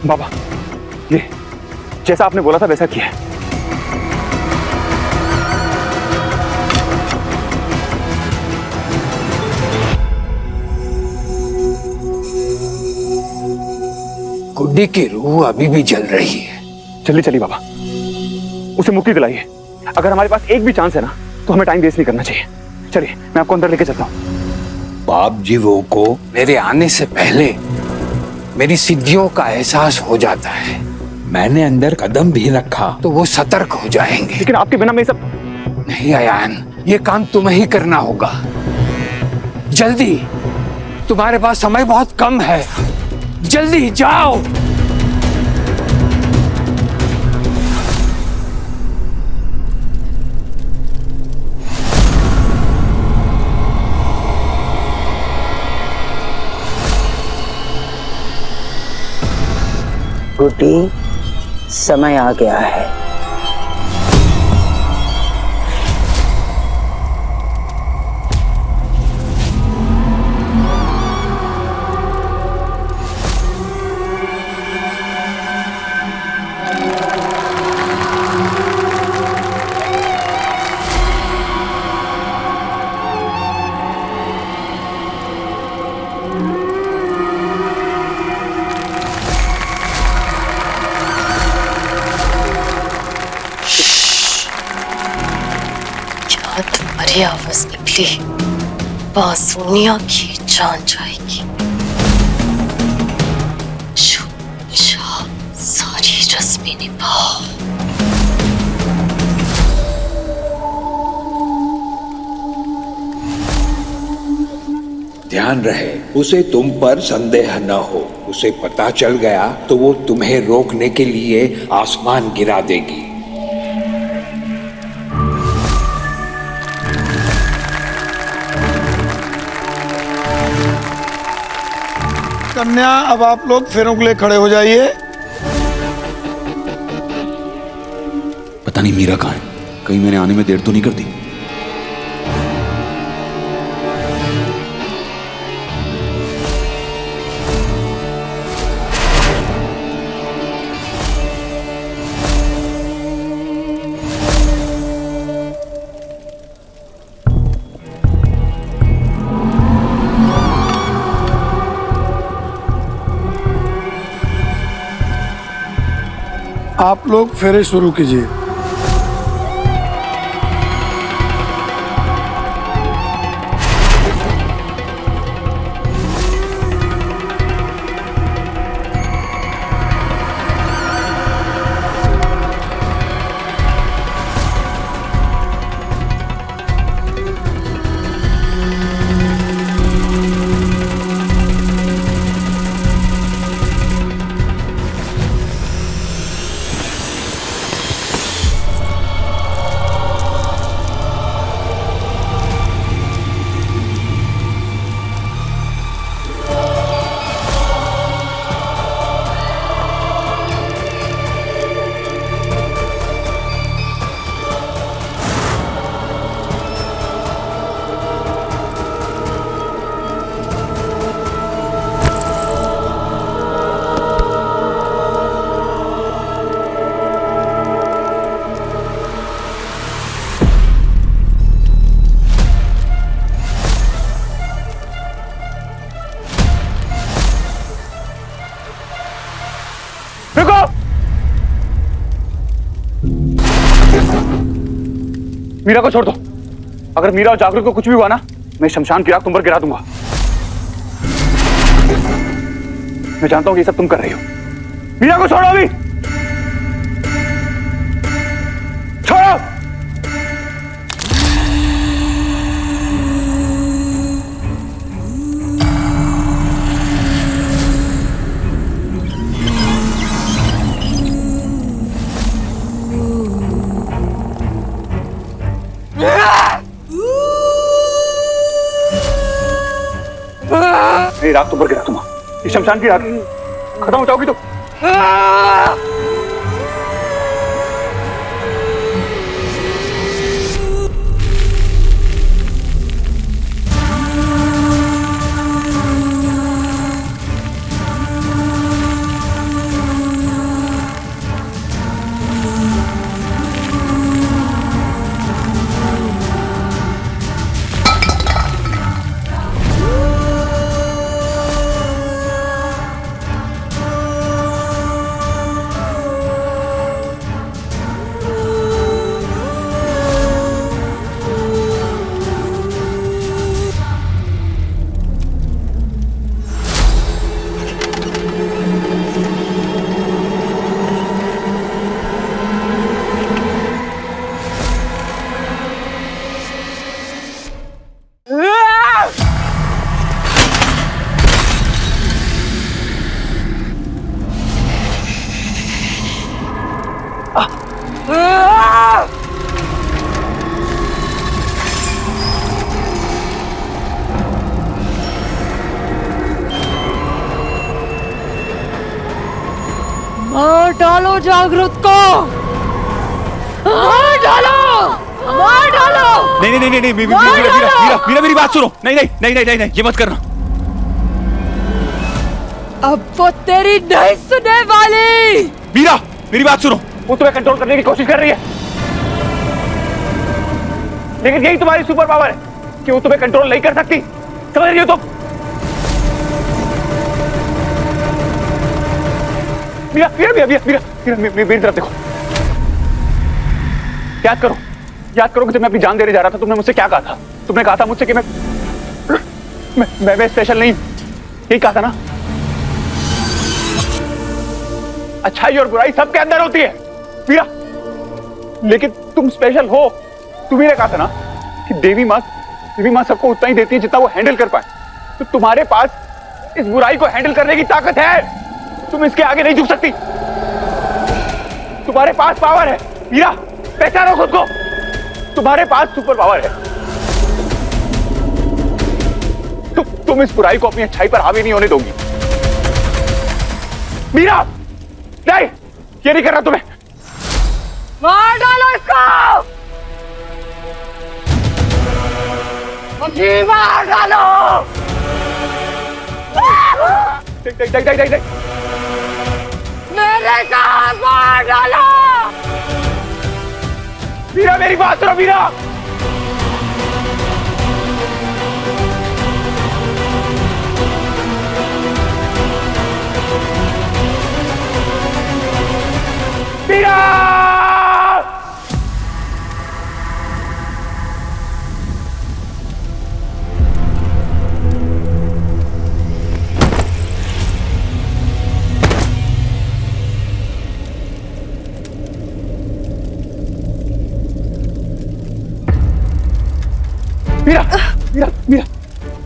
बाबा, ये जैसा आपने बोला था वैसा किया है। गुड्डी की रूह अभी भी जल रही है। जल्दी चलिए बाबा, उसे मुक्ति दिलाइए। अगर हमारे पास एक भी चांस है ना तो हमें टाइम वेस्ट नहीं करना चाहिए। चलिए मैं आपको अंदर लेके चलता हूँ। बाप जीवों को मेरे आने से पहले मेरी सिद्धियों का एहसास हो जाता है। मैंने अंदर कदम भी रखा तो वो सतर्क हो जाएंगे। लेकिन आपके बिना मैं सब नहीं अयान, ये काम तुम्हें ही करना होगा। जल्दी, तुम्हारे पास समय बहुत कम है। जल्दी जाओ। गुड्डी, समय आ गया है। तुम्हारी आवाज निकली, सोनिया की जान जाएगी। सारी रस्में निभाओ। ध्यान रहे, उसे तुम पर संदेह न हो। उसे पता चल गया तो वो तुम्हें रोकने के लिए आसमान गिरा देगी। कन्या, अब आप लोग फेरों के लिए खड़े हो जाइए। पता नहीं मीरा कहाँ है, कहीं मैंने आने में देर तो नहीं कर दी। आप लोग फेरे शुरू कीजिए। मीरा को छोड़ दो। अगर मीरा और जागरूक को कुछ भी हुआ ना, मैं शमशान की आग तुम पर गिरा दूंगा। मैं जानता हूं कि ये सब तुम कर रही हो। मीरा को छोड़ो अभी, छोड़ो। रात तुम पर गिरा दूंगा। इस शमशान की आग खत्म हो जाओगी तो डालो जागृत को, मार डालो, मार डालो। नहीं नहीं नहीं नहीं मीरा मीरा मेरी बात सुनो। नहीं नहीं नहीं नहीं नहीं ये मत करना। अब वो तेरी नहीं सुनने वाली। मीरा मेरी बात सुनो। वो तुम्हें कंट्रोल करने की कोशिश कर रही है, लेकिन यही तुम्हारी सुपर पावर है कि वो तुम्हें कंट्रोल नहीं कर सकती। समझ रही हो तुम? मीरा मीरा मीरा मीरा मीरा मेरी तरफ देखो। याद करो, याद करो कि जब मैं अपनी जान देने जा रहा था तुमने मुझसे क्या कहा था? तुमने कहा था मुझसे कि मैं स्पेशल नहीं, यही कहा था ना? अच्छाई और बुराई सबके अंदर होती है मीरा, लेकिन तुम स्पेशल हो। तुम्ही ने कहा था ना कि देवी माँ सबको उतना ही देती है जितना वो हैंडल कर पाए। तो तुम्हारे पास इस बुराई को हैंडल करने की ताकत है, तुम इसके आगे नहीं झुक सकती। तुम्हारे पास पावर है मीरा, पहचानो खुद को। तुम्हारे पास सुपर पावर है। तुम इस बुराई को अपनी अच्छाई पर हावी नहीं होने दोगी मीरा। नहीं, ये नहीं करना तुम्हें। मार डालो इसको, मार डालो। देख मेरे साथ मार डालो। मीरा मेरी बात सुनो मीरा। मीरा मीरा मीरा मीरा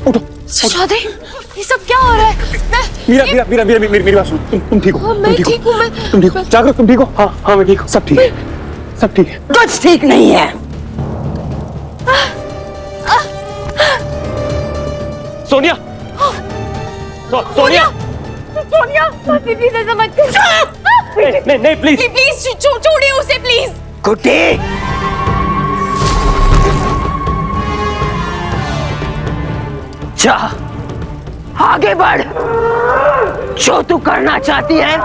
उठो। सुजाते, ये सब क्या हो रहा है? मीरा मीरा मीरा मीरा मेरी बात सुनो। तुम ठीक हो? मैं ठीक हूँ। तुम ठीक हो? जागृत तुम ठीक हो? हाँ हाँ मैं ठीक हूँ। सब ठीक है, सब ठीक है। कुछ ठीक नहीं है। सोनिया सोनिया सोनिया, दीदी ने समझ नहीं नहीं प्लीज प्लीज छोड़िए उसे प्लीज। गुड्डी, जा आगे बढ़। जो तू करना चाहती है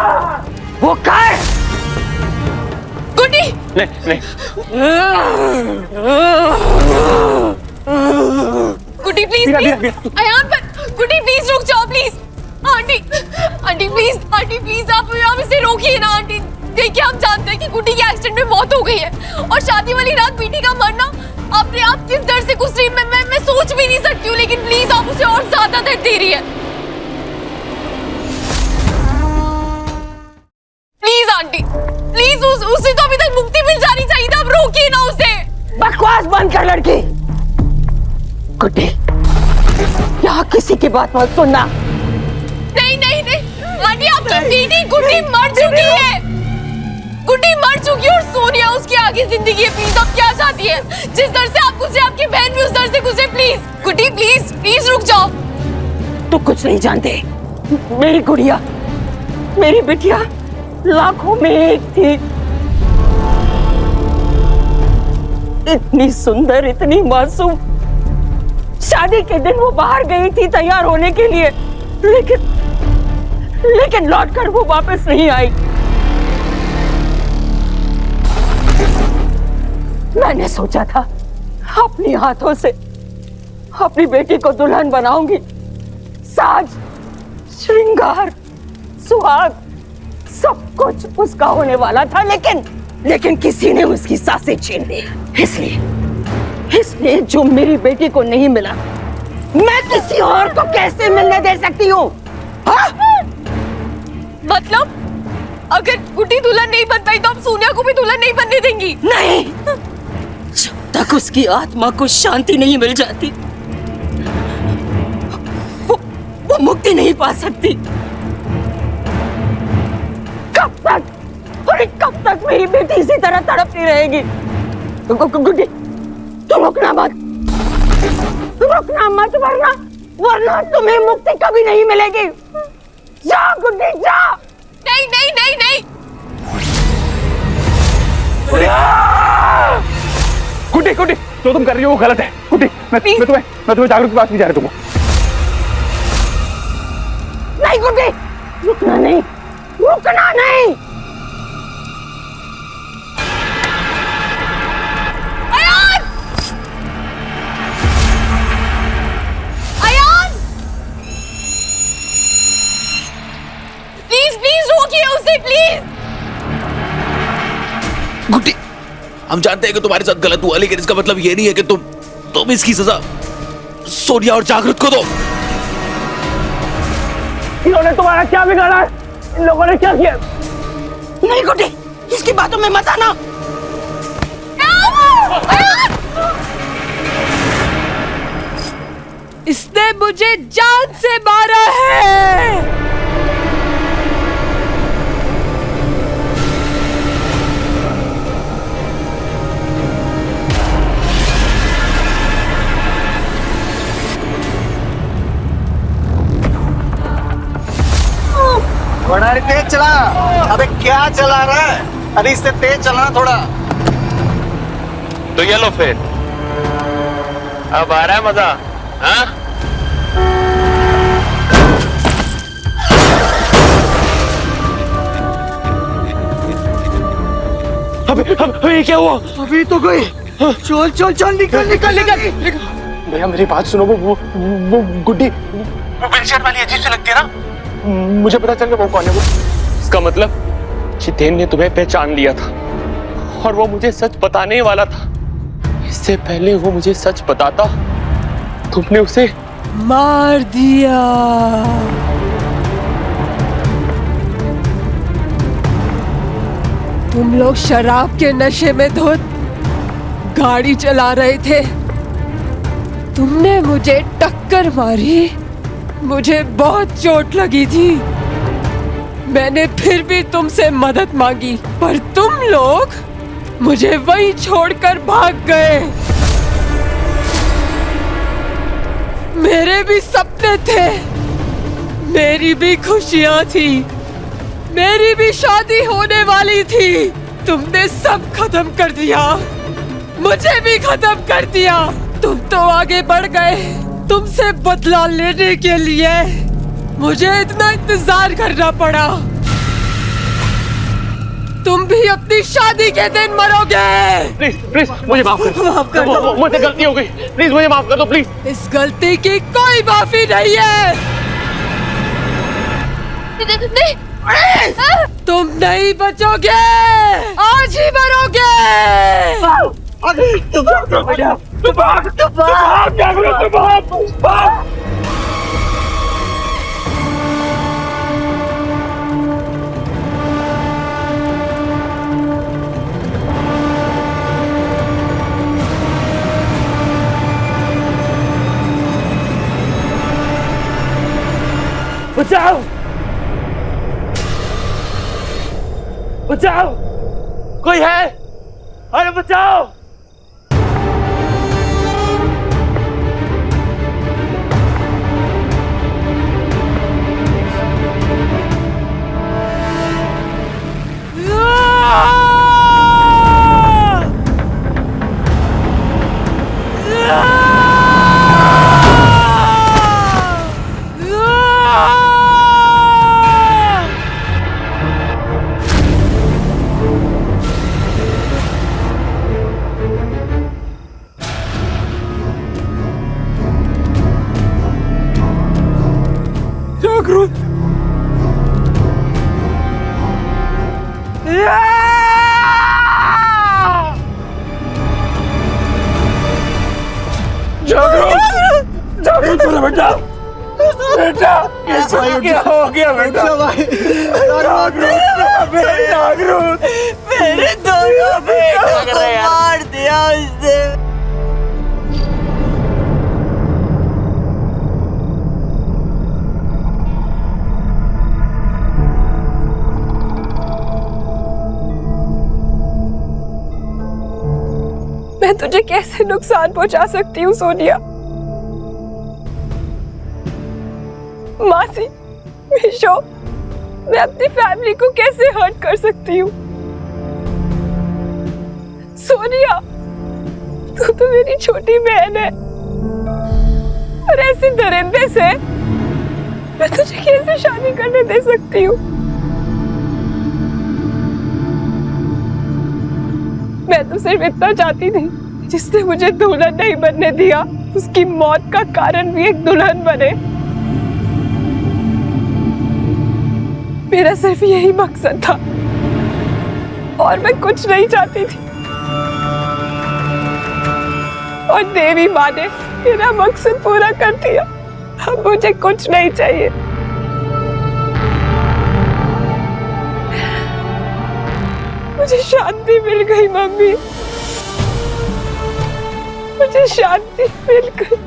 वो कर। गुड्डी नहीं गुड्डी प्लीज अयान पर, गुड्डी प्लीज रुक जाओ प्लीज। आंटी प्लीज आप इसे रोकिए ना आंटी। देखिए हम जानते हैं कि गुड्डी के एक्सीडेंट में मौत हो गई है और शादी वाली रात बेटी का मरना अपने आप किस दर्द से गुजरी मैं सोच भी नहीं सकती हूँ, लेकिन प्लीज आप उसे और ज्यादा दर्द दे रही है। प्लीज आंटी प्लीज, उसे तो अभी तक मुक्ति मिल जानी चाहिए था, आप रोकिए ना उसे। बकवास बंद कर लड़की। गुड्डी, यहाँ किसी की बात मत सुनना। नहीं आंटी, आपकी बेटी गुड्डी मर चुकी है। गुड्डी मर चुकी है और सोनिया उसकी आगे जिंदगी है। प्लीज आप क्या चाहती है? जिस दर से आप गुजरे आपकी बहन भी उस दर से गुजरे। प्लीज गुड्डी प्लीज रुक जाओ। तू कुछ नहीं जानते। मेरी गुड़िया, मेरी बिटिया लाखों में एक थी। इतनी सुंदर, इतनी मासूम। शादी के दिन वो बाहर गई थी तैयार होने के लिए, लेकिन लौटकर वो वापस नहीं आई। मैंने सोचा था अपने हाथों से अपनी बेटी को दुल्हन बनाऊंगी। साज, श्रृंगार, सुहाग सब कुछ उसका होने वाला था, लेकिन किसी ने उसकी सांसें छीन ली। इसलिए जो मेरी बेटी को नहीं मिला, मैं किसी और को कैसे मिलने दे सकती हूँ? मतलब अगर गुड्डी दुल्हन नहीं बन पाई तो आप सोनिया को भी दुल्हन नहीं बनने देंगी? नहीं, जब तक उसकी आत्मा को शांति नहीं मिल जाती वो मुक्ति नहीं पा सकती। कब तक मेरी बेटी इसी तरह तड़पती रहेगी? गुड्डी, तुम रुकना मत वरना तुम्हें मुक्ति कभी नहीं मिलेगी। जा गुड्डी जा। नहीं गुड्डी गुड्डी जो तुम कर रही हो वो गलत है। गुड्डी मैं तुम्हें जागरूक की बात नहीं जा रहा तुमको। नहीं गुड्डी, रुकना नहीं, रुकना नहीं। अयान! अयान! प्लीज प्लीज रोकिए उसे प्लीज। गुड्डी, हम जानते हैं कि तुम्हारे साथ गलत हुआ, लेकिन इसका मतलब ये नहीं है कि तुम इसकी सजा सोनिया और जागृत को दो। इन्होंने तुम्हारा क्या बिगाड़ा है? इन लोगों ने क्या किया? नहीं गुड्डी, इसकी बातों में मत आना। इसने मुझे जान से मारा है। बड़ा तेज चला। अबे क्या चला रहा है? अरे इससे तेज चलाना थोड़ा। तो ये लो फिर, अब आ रहा है मजा? हाँ? अबे ये क्या हुआ? अभी तो गई। चल चल चल निकल निकल निकल। भैया मेरी बात सुनो, वो गुड्डी वो बेलशर्ट वाली अजीब सी लगती है ना, मुझे पता चल गया वो कौन है। वो इसका मतलब जितेन ने तुम्हें पहचान लिया था और वो मुझे सच बताने वाला था। इससे पहले वो मुझे सच बताता, तुमने उसे मार दिया। तुम लोग शराब के नशे में धुत गाड़ी चला रहे थे। तुमने मुझे टक्कर मारी, मुझे बहुत चोट लगी थी। मैंने फिर भी तुमसे मदद मांगी, पर तुम लोग मुझे वहीं छोड़कर भाग गए। मेरे भी सपने थे, मेरी भी खुशियां थी, मेरी भी शादी होने वाली थी। तुमने सब खत्म कर दिया, मुझे भी खत्म कर दिया। तुम तो आगे बढ़ गए, तुमसे बदला लेने के लिए मुझे इतना इंतजार करना पड़ा। तुम भी अपनी शादी के दिन मरोगे। प्लीज प्लीज मुझे माफ कर दो। मुझसे गलती हो गई, प्लीज मुझे माफ कर दो प्लीज। इस गलती की कोई माफी नहीं है। तुम नहीं बचोगे, आज ही मरोगे। बचाओ बचाओ, कोई है? अरे बचाओ। जागरूक बेटा, बेटा क्या हो गया बेटा? जागरूक, मेरे दोनों बेटों को मार दिया उसने। मैं तुझे कैसे नुकसान पहुंचा सकती हूँ सोनिया? मासी, मिशो, मैं अपनी फैमिली को कैसे हर्ट कर सकती हूँ? सोनिया, तू तो मेरी छोटी बहन है और ऐसे दरिंदे से मैं तुझे कैसे शादी करने दे सकती हूँ? मैं तो सिर्फ इतना चाहती थी, जिसने मुझे दुल्हन नहीं बनने दिया उसकी मौत का कारण भी एक दुल्हन बने। मेरा सिर्फ यही मकसद था और मैं कुछ नहीं चाहती थी। और देवी माँ ने मेरा मकसद पूरा कर दिया। अब मुझे कुछ नहीं चाहिए। मुझे शांति मिल गई मम्मी, मुझे शांति मिल गई।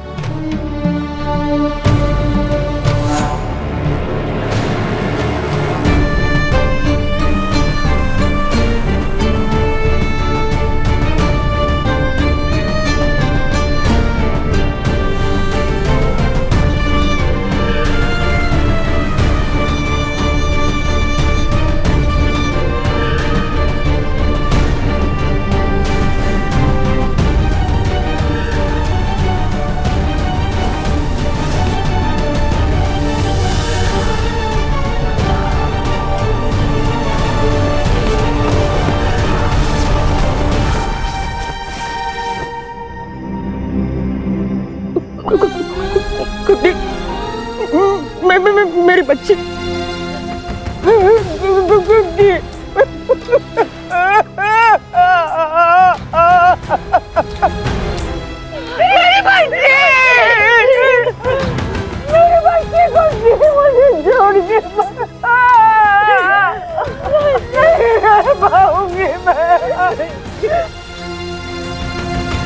मेरी बच्ची